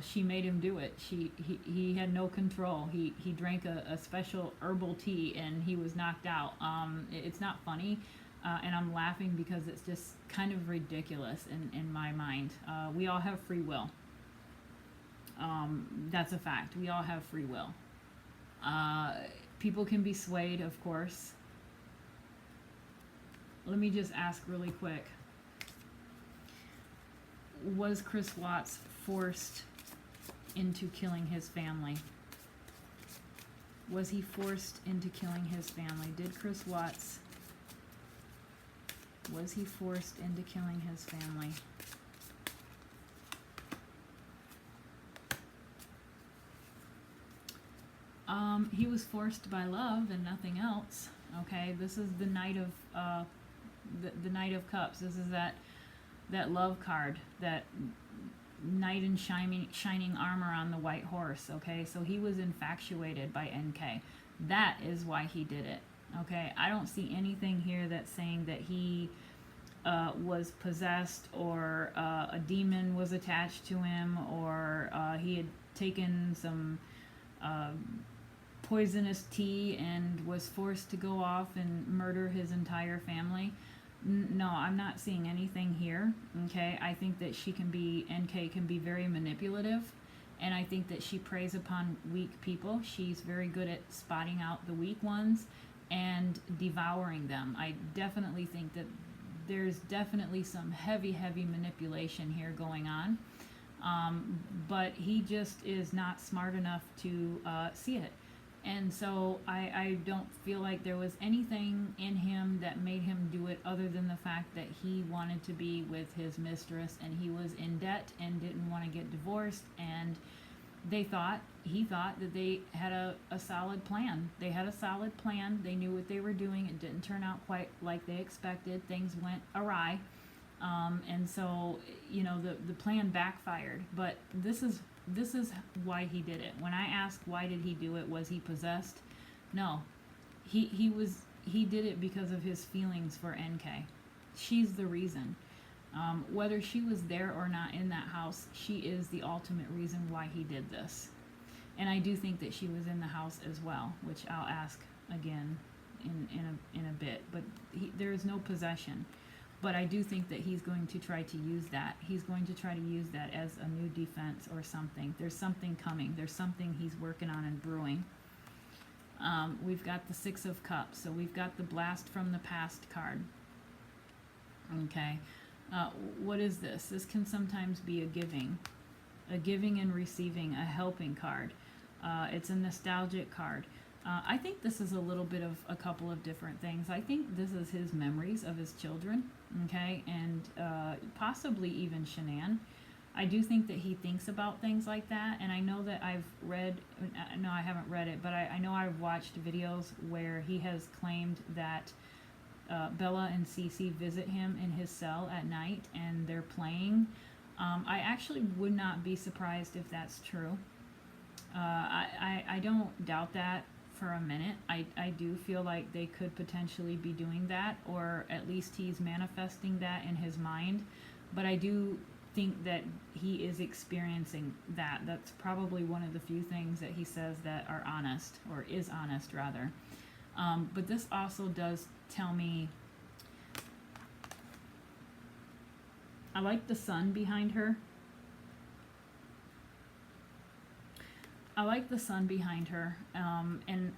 she made him do it. He had no control. He drank a special herbal tea and he was knocked out. It's not funny. And I'm laughing because it's just kind of ridiculous in my mind. We all have free will. That's a fact. We all have free will. People can be swayed, of course. Let me just ask really quick. Was Chris Watts forced into killing his family? Was he forced into killing his family? Did Chris Watts... Was he forced into killing his family? He was forced by love and nothing else. Okay, this is the Knight of the Knight of Cups. This is that love card, that knight in shining armor on the white horse. Okay, so he was infatuated by NK. That is why he did it. Okay, I don't see anything here that's saying that he was possessed or a demon was attached to him or he had taken some poisonous tea and was forced to go off and murder his entire family. No, I'm not seeing anything here. Okay, I think that NK can be very manipulative, and I think that she preys upon weak people. She's very good at spotting out the weak ones and devouring them. I definitely think that there's definitely some heavy manipulation here going on. But he just is not smart enough to see it. And so I don't feel like there was anything in him that made him do it other than the fact that he wanted to be with his mistress and he was in debt and didn't want to get divorced, and he thought that they had a solid plan. They had a solid plan. They knew what they were doing. It didn't turn out quite like they expected. Things went awry. And so, the plan backfired. But this is why he did it. When I asked why did he do it, was he possessed? No. He did it because of his feelings for NK. She's the reason. Whether she was there or not in that house, she is the ultimate reason why he did this. And I do think that she was in the house as well, which I'll ask again in a bit. But there is no possession. But I do think that he's going to try to use that. He's going to try to use that as a new defense or something. There's something coming. There's something he's working on and brewing. We've got the Six of Cups. So we've got the Blast from the Past card. Okay. What is this? This can sometimes be a giving and receiving, a helping card. It's a nostalgic card. I think this is a little bit of a couple of different things. I think this is his memories of his children, okay, and possibly even Shanann. I do think that he thinks about things like that, and I know that I've read, no, I haven't read it, but I know I've watched videos where he has claimed that Bella and Cece visit him in his cell at night, and they're playing. I actually would not be surprised if that's true. I don't doubt that for a minute. I do feel like they could potentially be doing that, or at least he's manifesting that in his mind. But I do think that he is experiencing that. That's probably one of the few things that he says that are honest, or is honest rather. But this also does tell me, I like the sun behind her. And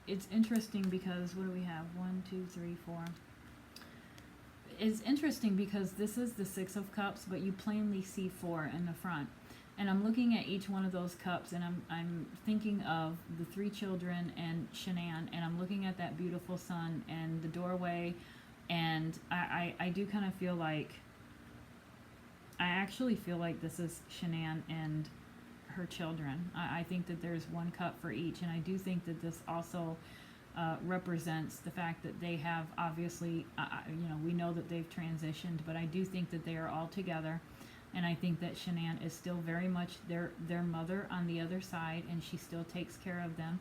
it's interesting because, what do we have? 1, 2, 3, 4. It's interesting because this is the Six of Cups, but you plainly see 4 in the front. And I'm looking at each one of those cups, and I'm thinking of the 3 children and Shanann, and I'm looking at that beautiful sun and the doorway, and I do kind of feel like, I actually feel like this is Shanann and her children. I think that there's 1 cup for each, and I do think that this also represents the fact that they have obviously, we know that they've transitioned, but I do think that they are all together. And I think that Shanann is still very much their mother on the other side, and she still takes care of them.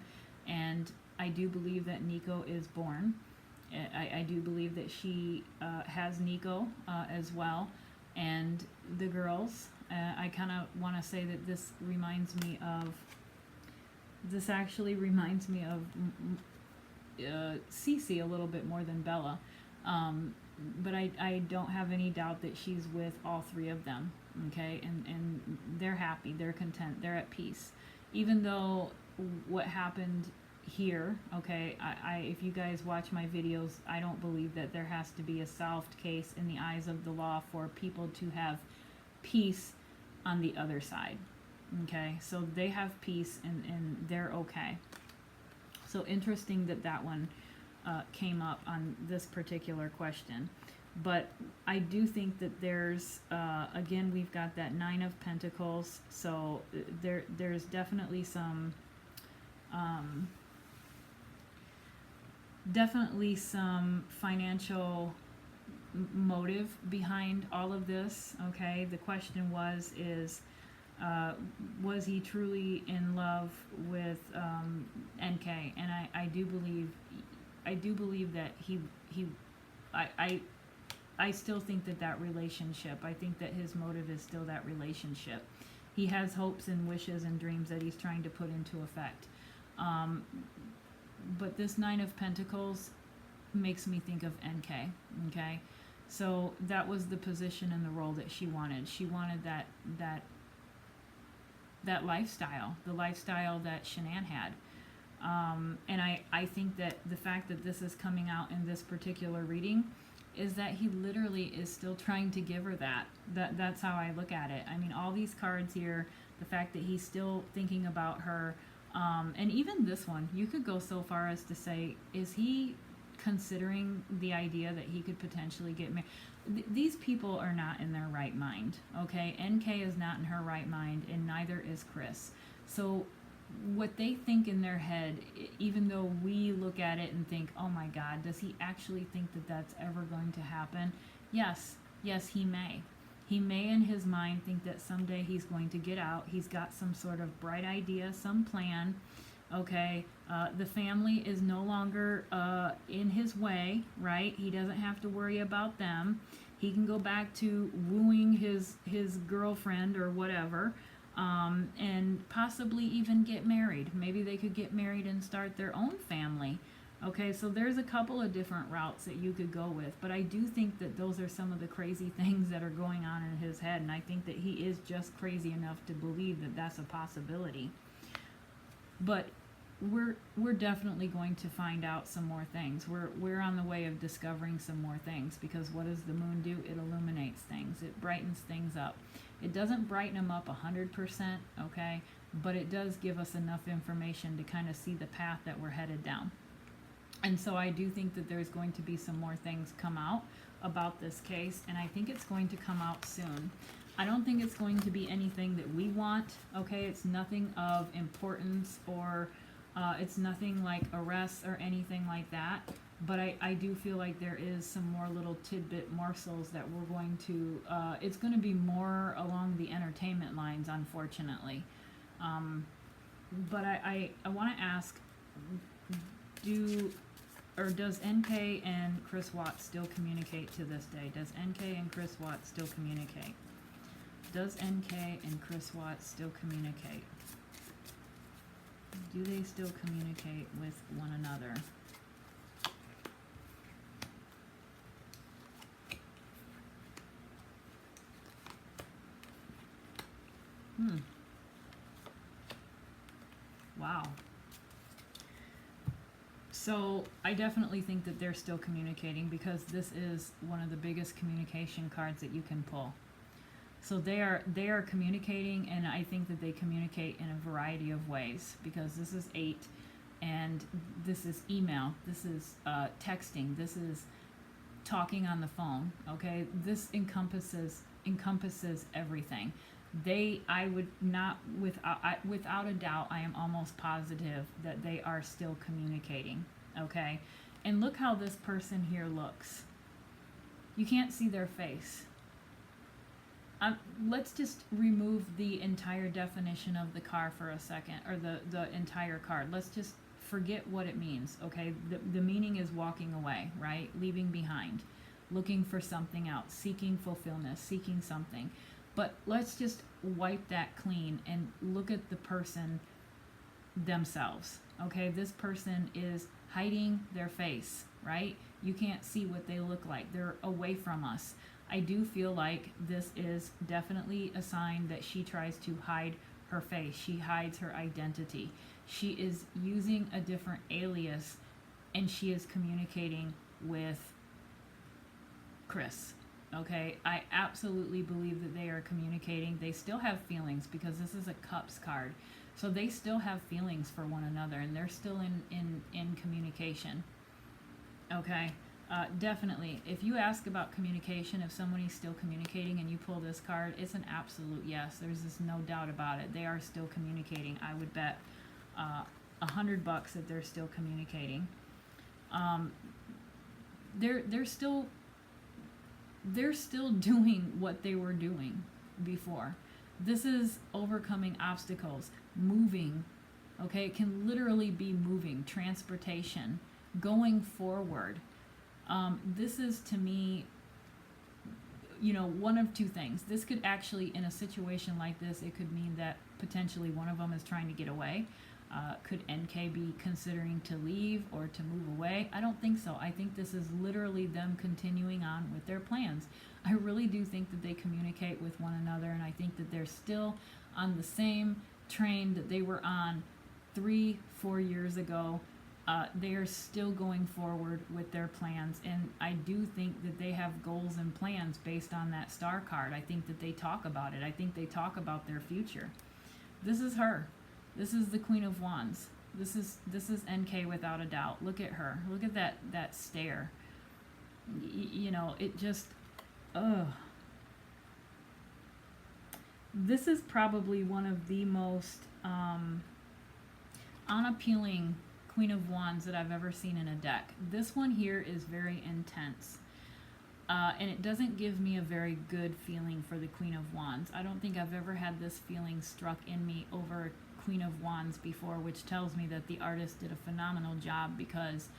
And I do believe that Nico is born. I do believe that she has Nico as well. And the girls, I kind of want to say that this actually reminds me of Cece a little bit more than Bella. But I don't have any doubt that she's with all 3 of them, okay? And they're happy, they're content, they're at peace. Even though what happened here, okay, if you guys watch my videos, I don't believe that there has to be a solved case in the eyes of the law for people to have peace on the other side, okay? So they have peace and they're okay. So interesting that one came up on this particular question. But I do think that there's again, we've got that 9 of Pentacles, so there's definitely some financial motive behind all of this, okay? The question was he truly in love with NK? And I do believe that I still think that relationship, I think that his motive is still that relationship. He has hopes and wishes and dreams that he's trying to put into effect. But this 9 of Pentacles makes me think of NK, okay? So that was the position and the role that she wanted. She wanted that lifestyle, the lifestyle that Shanann had. And I think that the fact that this is coming out in this particular reading is that he literally is still trying to give her that's how I look at it. I mean, all these cards here, the fact that he's still thinking about her, and even this one, you could go so far as to say, is he considering the idea that he could potentially get married? These people are not in their right mind, okay? NK is not in her right mind, and neither is Chris. So what they think in their head, even though we look at it and think, oh my God, does he actually think that that's ever going to happen? Yes, he may. He may in his mind think that someday he's going to get out. He's got some sort of bright idea, some plan, okay? The family is no longer in his way, right? He doesn't have to worry about them. He can go back to wooing his girlfriend or whatever, and possibly even get married. Maybe they could get married and start their own family. Okay, so there's a couple of different routes that you could go with, but I do think that those are some of the crazy things that are going on in his head, and I think that he is just crazy enough to believe that that's a possibility. But we're definitely going to find out some more things. We're on the way of discovering some more things, because what does the moon do? It illuminates things. It brightens things up. It doesn't brighten them up 100%, okay, but it does give us enough information to kind of see the path that we're headed down. And so I do think that there's going to be some more things come out about this case, and I think it's going to come out soon. I don't think it's going to be anything that we want, okay? It's nothing of importance, or it's nothing like arrests or anything like that. But I do feel like there is some more little tidbit morsels that we're going to, it's going to be more along the entertainment lines, unfortunately. But I want to ask, does NK and Chris Watts still communicate to this day? Does NK and Chris Watts still communicate? Does NK and Chris Watts still communicate? Do they still communicate with one another? Wow. So I definitely think that they're still communicating, because this is one of the biggest communication cards that you can pull. So they are communicating, and I think that they communicate in a variety of ways, because this is 8, and this is email, this is texting, this is talking on the phone. Okay, this encompasses everything. I would not, without a doubt, I am almost positive that they are still communicating. Okay, and look how this person here looks. You can't see their face. Let's just remove the entire definition of the car for a second, or the entire card. Let's just forget what it means, okay? The meaning is walking away, right? Leaving behind, looking for something else, seeking fulfillment, seeking something. But let's just wipe that clean and look at the person themselves, okay? This person is hiding their face, right? You can't see what they look like. They're away from us. I do feel like this is definitely a sign that she tries to hide her face. She hides her identity. She is using a different alias, and she is communicating with Chris. Okay, I absolutely believe that they are communicating. They still have feelings, because this is a Cups card. So they still have feelings for one another, and they're still in communication. Okay, definitely. If you ask about communication, if somebody's still communicating and you pull this card, it's an absolute yes. There's just no doubt about it. They are still communicating. I would bet $100 that they're still communicating. They're still doing what they were doing before. This is overcoming obstacles, moving. Okay, it can literally be moving, transportation, going forward. This is, to me, one of two things. This could actually, in a situation like this, it could mean that potentially one of them is trying to get away. Could NK be considering to leave or to move away? I don't think so. I think this is literally them continuing on with their plans. I really do think that they communicate with one another, and I think that they're still on the same train that they were on 3-4 years ago. They are still going forward with their plans, and I do think that they have goals and plans based on that star card. I think that they talk about it. I think they talk about their future. This is her. This is the Queen of Wands. This is NK without a doubt. Look at her. Look at that stare. It just, ugh. This is probably one of the most unappealing Queen of Wands that I've ever seen in a deck. This one here is very intense. And it doesn't give me a very good feeling for the Queen of Wands. I don't think I've ever had this feeling struck in me over Queen of Wands before, which tells me that the artist did a phenomenal job, because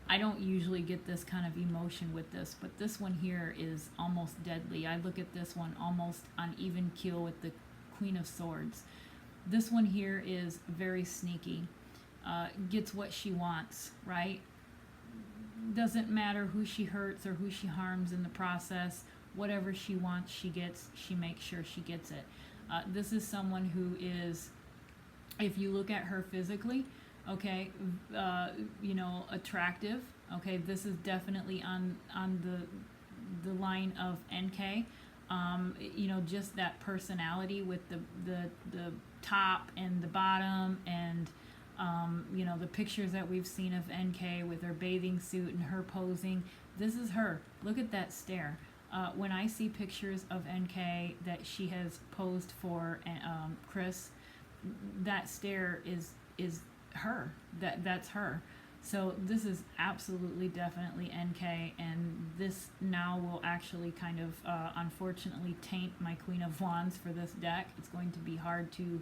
I don't usually get this kind of emotion with this, but this one here is almost deadly. I look at this one almost on even keel with the Queen of Swords. This one here is very sneaky. Gets what she wants, right? Doesn't matter who she hurts or who she harms in the process. Whatever she wants, she gets. She makes sure she gets it. This is someone who is, if you look at her physically, okay, attractive. Okay, this is definitely on the line of NK. Just that personality with the top and the bottom, and the pictures that we've seen of NK with her bathing suit and her posing. This is her. Look at that stare. When I see pictures of NK that she has posed for Chris, that stare is her. That's her. So this is absolutely definitely NK, and this now will actually kind of unfortunately taint my Queen of Wands for this deck. It's going to be hard to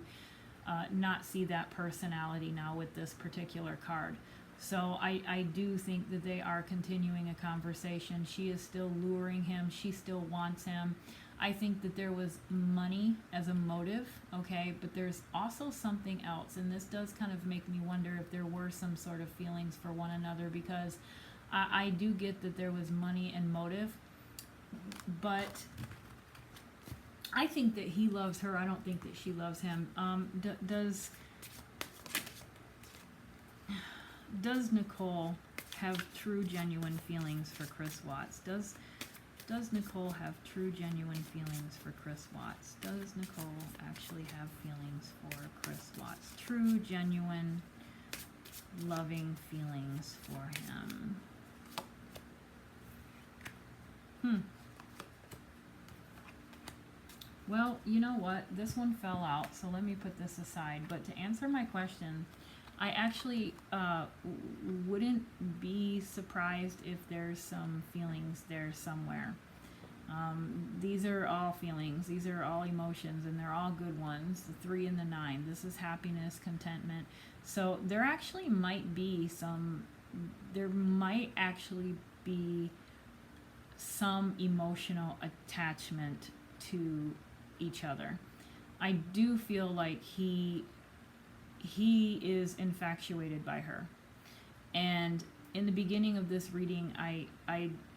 not see that personality now with this particular card. So I do think that they are continuing a conversation. She is still luring him. She still wants him. I think that there was money as a motive, okay, but there's also something else, and this does kind of make me wonder if there were some sort of feelings for one another, because I do get that there was money and motive, but I think that he loves her. I don't think that she loves him. Does Nicole have true, genuine feelings for Chris Watts? Does Nicole have true, genuine feelings for Chris Watts? Does Nicole actually have feelings for Chris Watts? True, genuine, loving feelings for him. Well, you know what? This one fell out, so let me put this aside. But to answer my question, I actually wouldn't be surprised if there's some feelings there somewhere. These are all feelings. These are all emotions, and they're all good ones. The 3 and the 9. This is happiness, contentment. So there actually might be some, there might actually be some emotional attachment to each other. I do feel like he is infatuated by her. And in the beginning of this reading, I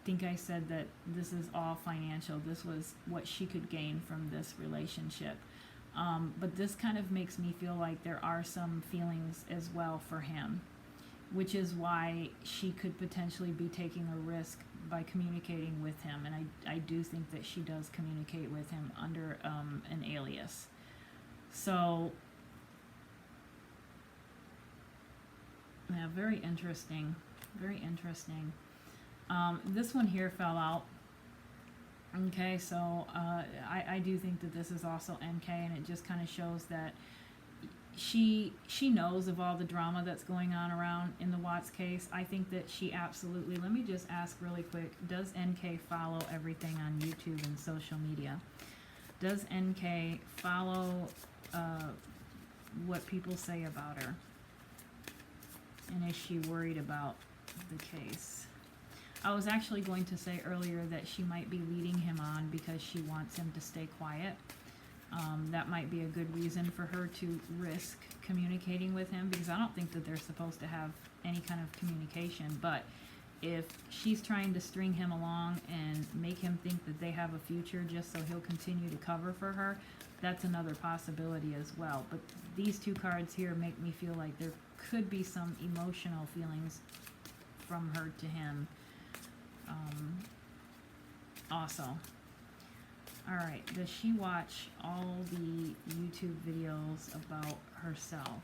think I said that this is all financial. This was what she could gain from this relationship. But this kind of makes me feel like there are some feelings as well for him, which is why she could potentially be taking a risk by communicating with him. And I do think that she does communicate with him under an alias. So, yeah, very interesting. Very interesting. This one here fell out. Okay, so I do think that this is also MK, and it just kind of shows that she knows of all the drama that's going on around in the Watts case. I think that she absolutely, let me just ask really quick, does NK follow everything on YouTube and social media? Does NK follow what people say about her? And is she worried about the case? I was actually going to say earlier that she might be leading him on because she wants him to stay quiet. That might be a good reason for her to risk communicating with him, because I don't think that they're supposed to have any kind of communication. But if she's trying to string him along and make him think that they have a future just so he'll continue to cover for her, that's another possibility as well. But these two cards here make me feel like there could be some emotional feelings from her to him also. Alright, does she watch all the YouTube videos about herself?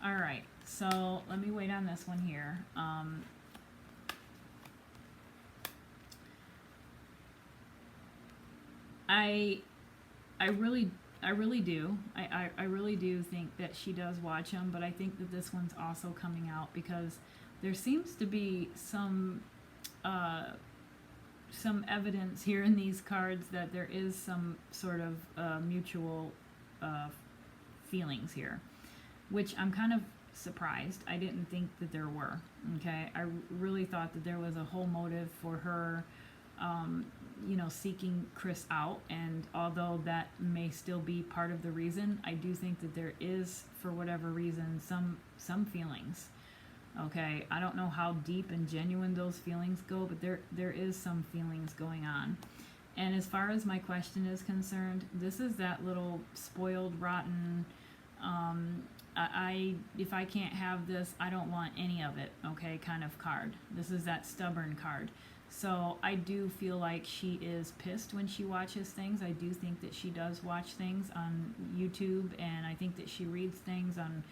Alright, so let me wait on this one here. I really do. I really do think that she does watch them, but I think that this one's also coming out because there seems to be some evidence here in these cards that there is some sort of mutual feelings here, which I'm kind of surprised. I didn't think that there were. Okay, I really thought that there was a whole motive for her seeking Chris out, and although that may still be part of the reason, I do think that there is, for whatever reason, some feelings. Okay, I don't know how deep and genuine those feelings go, but there is some feelings going on. And as far as my question is concerned, this is that little spoiled, rotten, if I can't have this, I don't want any of it, okay, kind of card. This is that stubborn card. So I do feel like she is pissed when she watches things. I do think that she does watch things on YouTube, and I think that she reads things on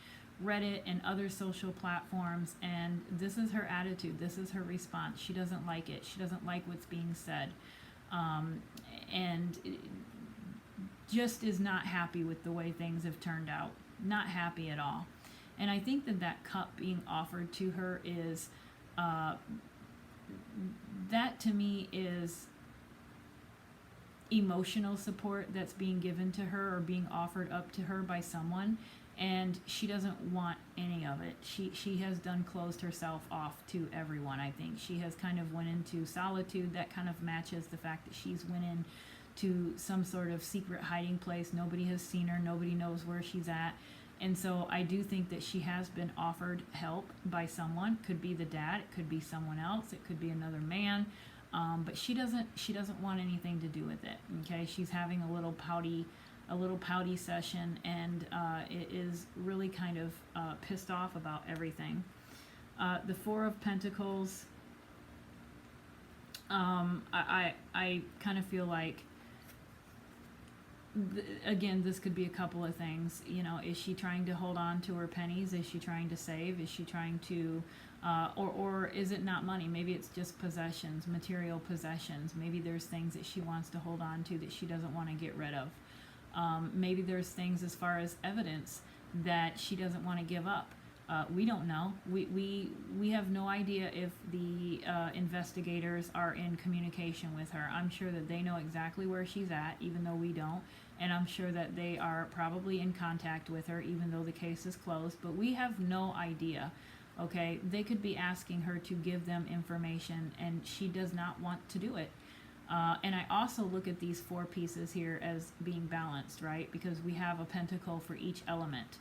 Reddit and other social platforms, and this is her attitude. This is her response. She doesn't like it. She doesn't like what's being said, and just is not happy with the way things have turned out. Not happy at all. And I think that that cup being offered to her is that to me is emotional support that's being given to her or being offered up to her by someone, and she doesn't want any of it. She has closed herself off to everyone. I think she has kind of went into solitude. That kind of matches the fact that she's went into some sort of secret hiding place. Nobody has seen her. Nobody knows where she's at. And so I do think that she has been offered help by someone. Could be the dad, it could be someone else, it could be another man, but she doesn't want anything to do with it. Okay, she's having a little pouty a little pouty session, and it is really kind of pissed off about everything. The Four of Pentacles, I kind of feel like, again, this could be a couple of things. You know, is she trying to hold on to her pennies? Is she trying to save? Is she trying to, or is it not money? Maybe it's just possessions, material possessions. Maybe there's things that she wants to hold on to that she doesn't want to get rid of. Maybe there's things as far as evidence that she doesn't want to give up. We don't know. We have no idea if the investigators are in communication with her. I'm sure that they know exactly where she's at, even though we don't. And I'm sure that they are probably in contact with her, even though the case is closed. But we have no idea. Okay? They could be asking her to give them information, and she does not want to do it. And I also look at these four pieces here as being balanced, right? Because we have a pentacle for each element.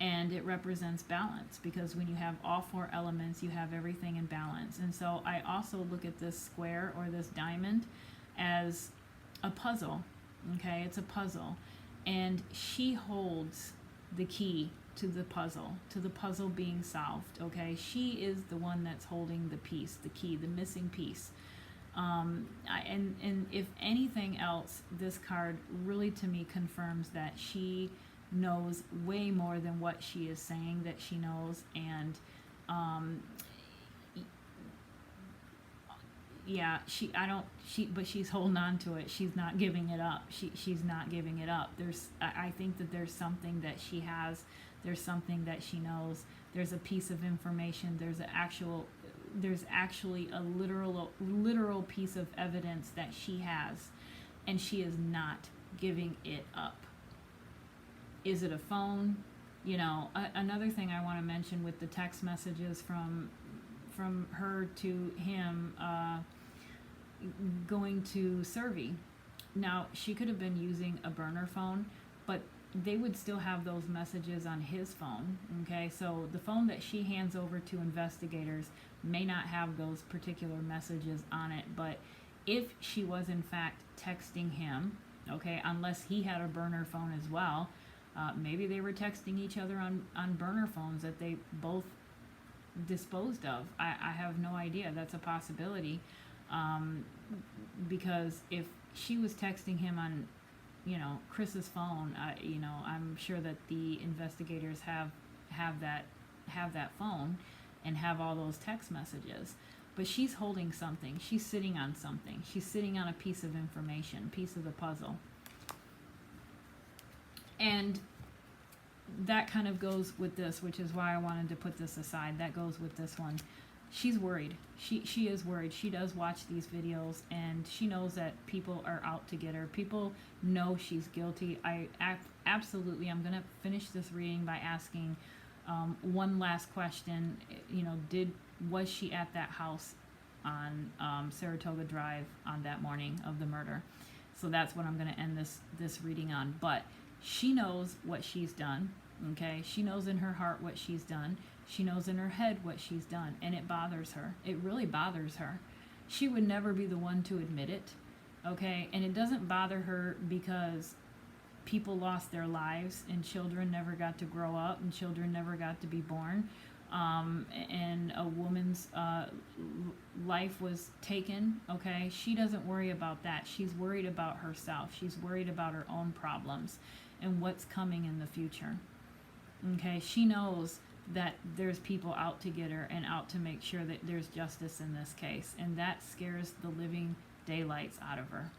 And it represents balance, because when you have all four elements, you have everything in balance. And so I also look at this square or this diamond as a puzzle. Okay, it's a puzzle. And she holds the key to the puzzle being solved. Okay, she is the one that's holding the piece, the key, the missing piece. And if anything else, this card really to me confirms that she knows way more than what she is saying that she knows. And yeah, but she's holding on to it. She's not giving it up. She's not giving it up. I think that there's something that she has. There's something that she knows. There's a piece of information. There's actually a literal piece of evidence that she has, and she is not giving it up. Is it a phone? You know, another thing I want to mention with the text messages from her to him, going to Survey. Now, she could have been using a burner phone, but they would still have those messages on his phone. Okay, so the phone that she hands over to investigators may not have those particular messages on it, but if she was in fact texting him, okay, unless he had a burner phone as well, maybe they were texting each other on burner phones that they both disposed of. I have no idea. That's a possibility, because if she was texting him on, you know, Chris's phone, you know, I'm sure that the investigators have that phone and have all those text messages. But she's holding something. She's sitting on something. She's sitting on a piece of information, piece of the puzzle. And that kind of goes with this, which is why I wanted to put this aside. That goes with this one. She's worried. She is worried. She does watch these videos, and she knows that people are out to get her. People know she's guilty. Absolutely, I'm going to finish this reading by asking one last question. You know, was she at that house on Saratoga Drive on that morning of the murder? So that's what I'm going to end this reading on. But she knows what she's done, okay? She knows in her heart what she's done. She knows in her head what she's done, and it bothers her. It really bothers her. She would never be the one to admit it, okay? And it doesn't bother her because people lost their lives, and children never got to grow up, and children never got to be born, and a woman's life was taken, okay? She doesn't worry about that. She's worried about herself. She's worried about her own problems and what's coming in the future, okay? She knows that there's people out to get her and out to make sure that there's justice in this case, and that scares the living daylights out of her.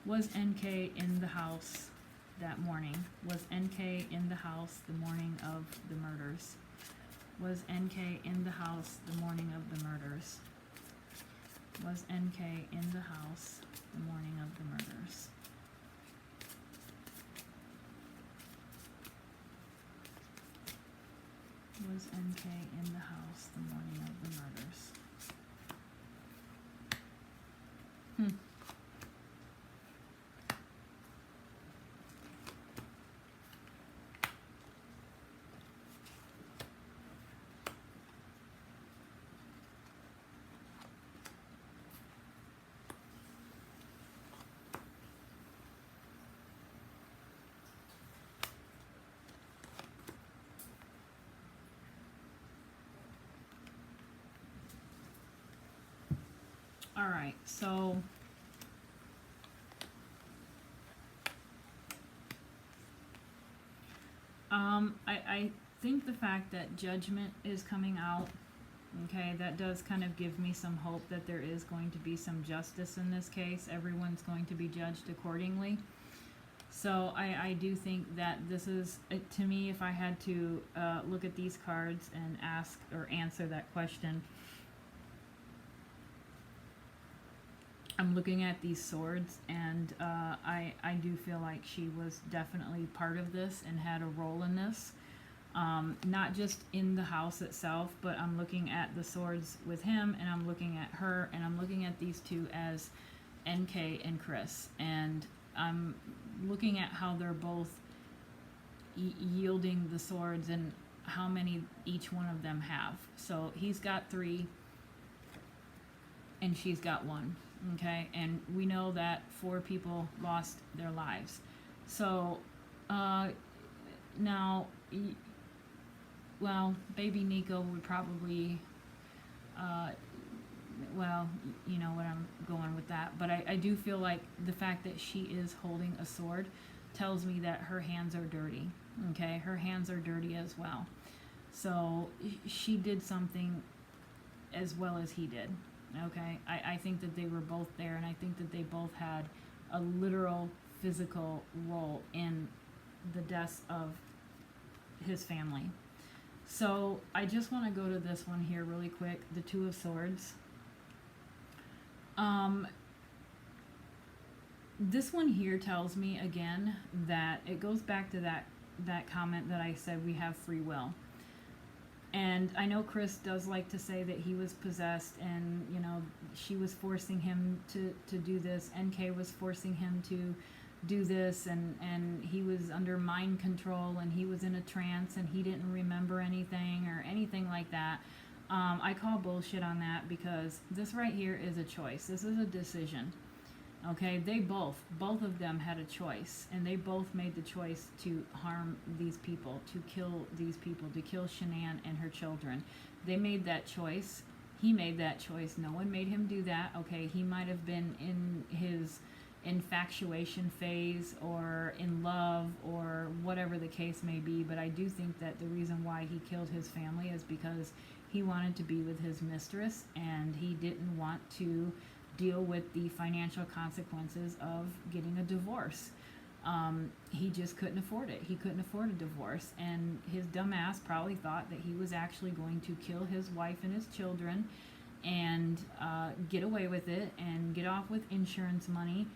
Was NK in the house that morning? Was NK in the house the morning of the murders? Was NK in the house the morning of the murders? Was NK in the house the morning of the murders? Was NK in the house the morning of the murders? All right, so I think the fact that judgment is coming out, okay, that does kind of give me some hope that there is going to be some justice in this case. Everyone's going to be judged accordingly. So I do think that this is, to me, if I had to look at these cards and ask or answer that question, I'm looking at these swords, and I do feel like she was definitely part of this and had a role in this. Not just in the house itself, but I'm looking at the swords with him, and I'm looking at her, and I'm looking at these two as NK and Chris. And I'm looking at how they're both yielding the swords and how many each one of them have. So he's got 3, and she's got 1. Okay, and we know that 4 people lost their lives. So now, well, baby Nico would probably, well, you know what I'm going with that. But I do feel like the fact that she is holding a sword tells me that her hands are dirty. Okay, her hands are dirty as well. So she did something as well as he did. Okay, I think that they were both there, and I think that they both had a literal physical role in the deaths of his family. So I just want to go to this one here really quick, the 2 of Swords. This one here tells me again that it goes back to that comment that I said we have free will. And I know Chris does like to say that he was possessed, and you know, she was forcing him to do this. NK was forcing him to do this, and he was under mind control, and he was in a trance, and he didn't remember anything or anything like that. I call bullshit on that, because this right here is a choice. This is a decision. Okay, they both of them had a choice, and they both made the choice to harm these people, to kill these people, to kill Shanann and her children. They made that choice. He made that choice. No one made him do that. Okay, he might have been in his infatuation phase or in love or whatever the case may be, but I do think that the reason why he killed his family is because he wanted to be with his mistress, and he didn't want to deal with the financial consequences of getting a divorce. He just couldn't afford it. He couldn't afford a divorce, and his dumb ass probably thought that he was actually going to kill his wife and his children and get away with it and get off with insurance money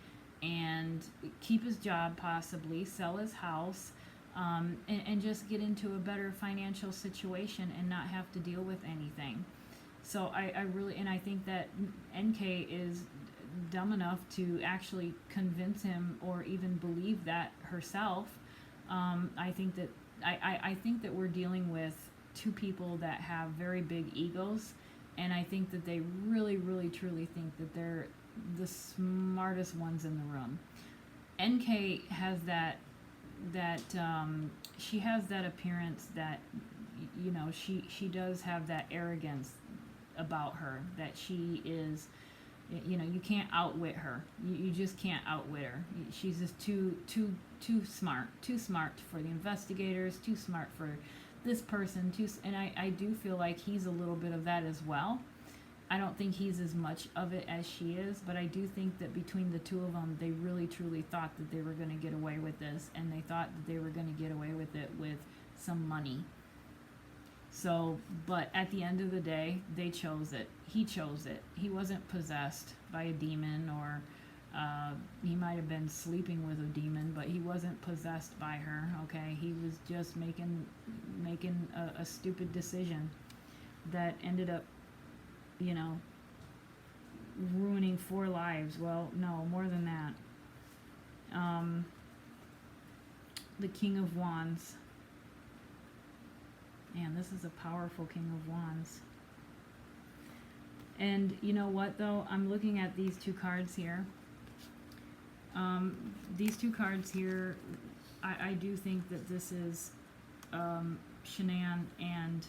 and keep his job, possibly sell his house, and just get into a better financial situation and not have to deal with anything. So I really, and I think that NK is dumb enough to actually convince him or even believe that herself. I think that we're dealing with 2 people that have very big egos, and I think that they really, really, truly think that they're the smartest ones in the room. NK has that she has that appearance that, you know, she does have that arrogance about her, that she is, you know, you can't outwit her. You just can't outwit her. She's just too smart for the investigators, too smart for this person, and I do feel like he's a little bit of that as well. I don't think he's as much of it as she is, but I do think that between the 2 of them, they really truly thought that they were going to get away with this, and they thought that they were going to get away with it with some money. So, but at the end of the day, they chose it. He chose it. He wasn't possessed by a demon, or he might have been sleeping with a demon, but he wasn't possessed by her. Okay, he was just making a stupid decision that ended up, you know, ruining 4 lives. Well, no, more than that. The King of Wands. Man, this is a powerful King of Wands. And you know what, though? I'm looking at these 2 cards here. These 2 cards here, I do think that this is Shanann and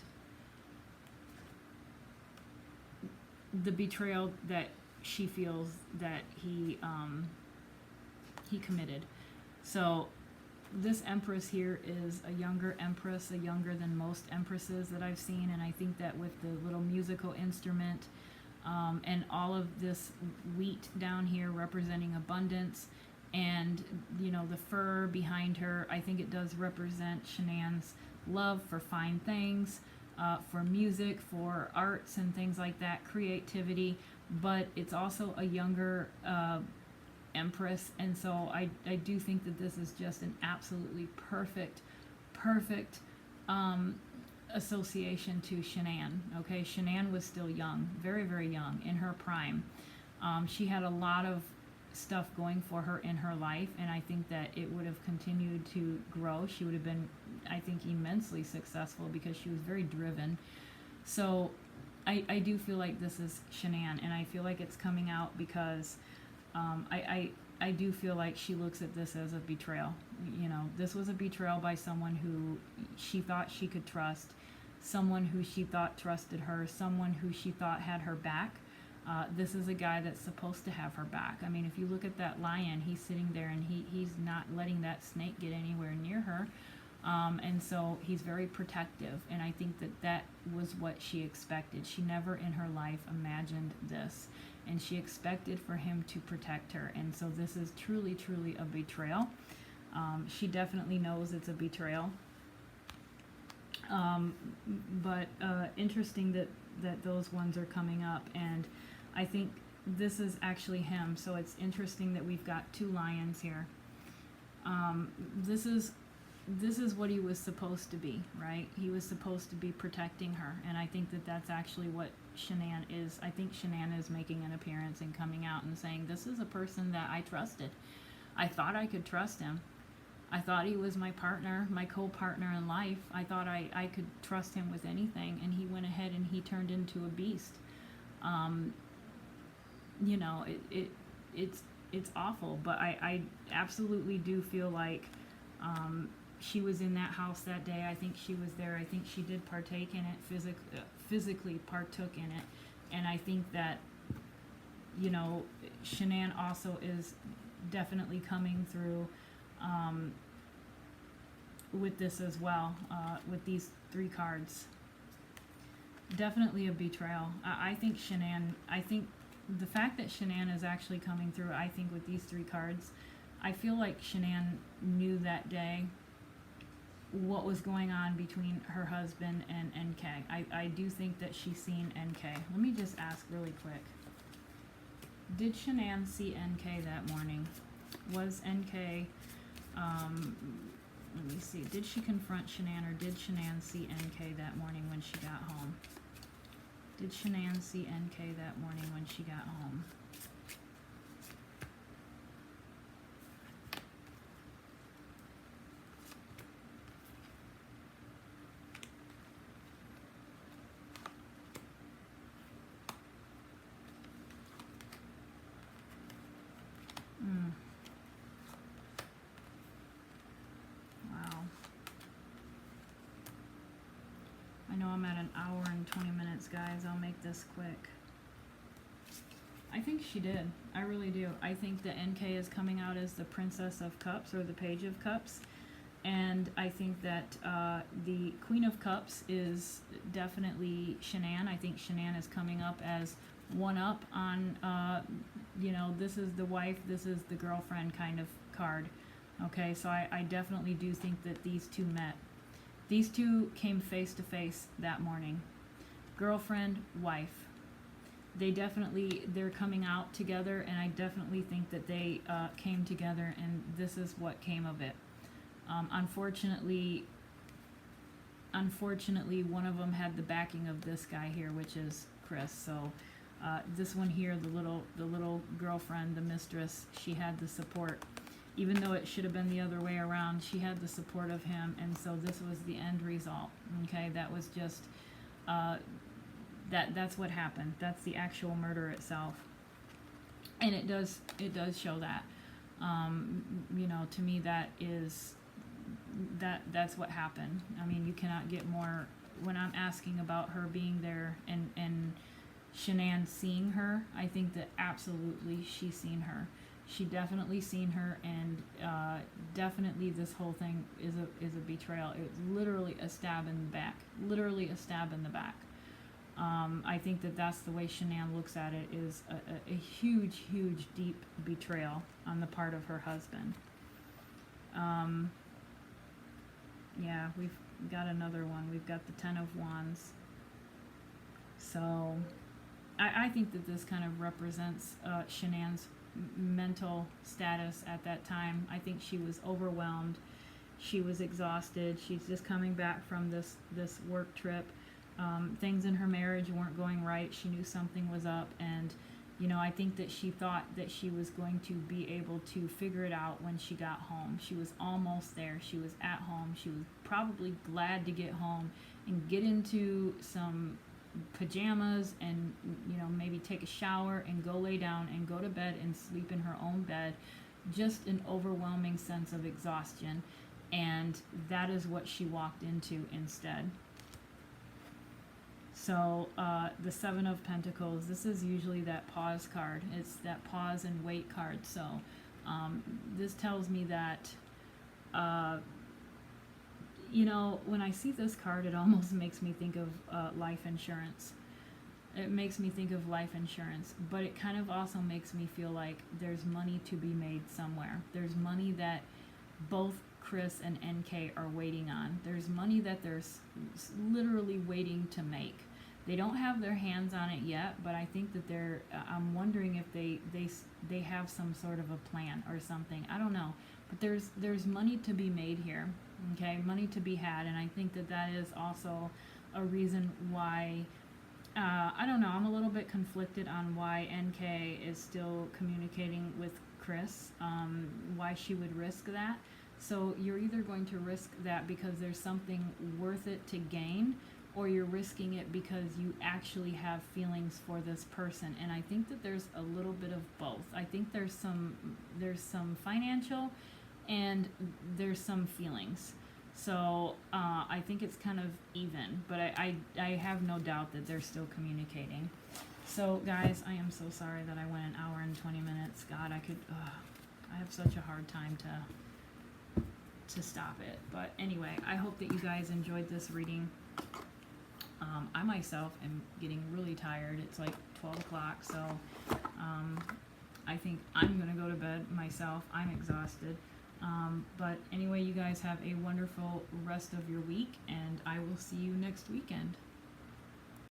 the betrayal that she feels that he committed. So this empress here is a younger empress, a younger than most empresses that I've seen, and I think that with the little musical instrument and all of this wheat down here representing abundance, and the fur behind her, I think it does represent Shanann's love for fine things, for music, for arts and things like that, creativity, but it's also a younger empress, and so I do think that this is just an absolutely perfect association to Shanann. Okay, Shanann was still young, very, very young, in her prime. She had a lot of stuff going for her in her life, and I think that it would have continued to grow. She would have been, I think, immensely successful because she was very driven. So I do feel like this is Shanann, and I feel like it's coming out because I do feel like she looks at this as a betrayal. This was a betrayal by someone who she thought she could trust, someone who she thought trusted her, someone who she thought had her back. This is a guy that's supposed to have her back. I mean, if you look at that lion, he's sitting there and he's not letting that snake get anywhere near her. And so he's very protective, and I think that was what she expected. She never in her life imagined this, and she expected for him to protect her, and so this is truly, truly a betrayal. She definitely knows it's a betrayal. But interesting that those ones are coming up, and I think this is actually him, so it's interesting that we've got two lions here. This is what he was supposed to be, right? He was supposed to be protecting her, and I think that that's actually what Shanann is. I think Shanann is making an appearance and coming out and saying, this is a person that I trusted. I thought I could trust him. I thought he was my partner, my co-partner in life. I thought I could trust him with anything, and he went ahead and he turned into a beast. It's awful, but I absolutely do feel like she was in that house that day. I think she was there. I think she did partake in it, physically partook in it, and I think that Shanann also is definitely coming through with this as well, with these three cards. Definitely a betrayal. I think the fact that Shanann is actually coming through, I think with these three cards, I feel like Shanann knew that day what was going on between her husband and NK. I do think that she's seen NK. Let me just ask really quick. Did Shanann see NK that morning? Was NK, let me see, did she confront Shanann, or did Shanann see NK that morning when she got home? Did Shanann see NK that morning when she got home? Wow. I know I'm at an hour and 20 minutes, guys. I'll make this quick. I think she did. I really do. I think that NK is coming out as the Princess of Cups, or the Page of Cups. And I think that the Queen of Cups is definitely Shanann. I think Shanann is coming up as one up on, this is the wife, this is the girlfriend kind of card. Okay, so I definitely do think that these two met. These two came face to face that morning. Girlfriend, wife. They're coming out together, and I definitely think that they came together, and this is what came of it. Unfortunately, one of them had the backing of this guy here, which is Chris. So this one here, the little girlfriend, the mistress, she had the support. Even though it should have been the other way around, she had the support of him, and so this was the end result. Okay, that was just that's what happened. That's the actual murder itself, and it does show that. To me, that's what happened. I mean, you cannot get more. When I'm asking about her being there and Shanann seeing her. I think that absolutely she's seen her. She definitely seen her, and definitely this whole thing is a betrayal. It's literally a stab in the back. Literally a stab in the back. I think that that's the way Shanann looks at it, is a huge, huge, deep betrayal on the part of her husband. Yeah, we've got another one. We've got the Ten of Wands. So I think that this kind of represents Shanann's mental status at that time. I think she was overwhelmed. She was exhausted. She's just coming back from this work trip. Things in her marriage weren't going right. She knew something was up, and I think that she thought that she was going to be able to figure it out when she got home. She was almost there. She was at home. She was probably glad to get home and get into some pajamas and maybe take a shower and go lay down and go to bed and sleep in her own bed. Just an overwhelming sense of exhaustion, and that is what she walked into instead. So the Seven of Pentacles, this is usually that pause card. It's that pause and wait card. So this tells me that when I see this card, it almost makes me think of life insurance. It makes me think of life insurance, but it kind of also makes me feel like there's money to be made somewhere. There's money that both Chris and NK are waiting on. There's money that they're literally waiting to make. They don't have their hands on it yet, but I think that I'm wondering if they have some sort of a plan or something. I don't know, but there's money to be made here. Okay, money to be had, and I think that is also a reason why. I don't know. I'm a little bit conflicted on why NK is still communicating with Chris. Why she would risk that. So you're either going to risk that because there's something worth it to gain, or you're risking it because you actually have feelings for this person. And I think that there's a little bit of both. I think there's some financial, and there's some feelings. So I think it's kind of even, but I have no doubt that they're still communicating. So guys, I am so sorry that I went an hour and 20 minutes. God, I have such a hard time to stop it. But anyway, I hope that you guys enjoyed this reading. I myself am getting really tired. It's like 12 o'clock, so I think I'm going to go to bed myself. I'm exhausted. But anyway, you guys have a wonderful rest of your week, and I will see you next weekend.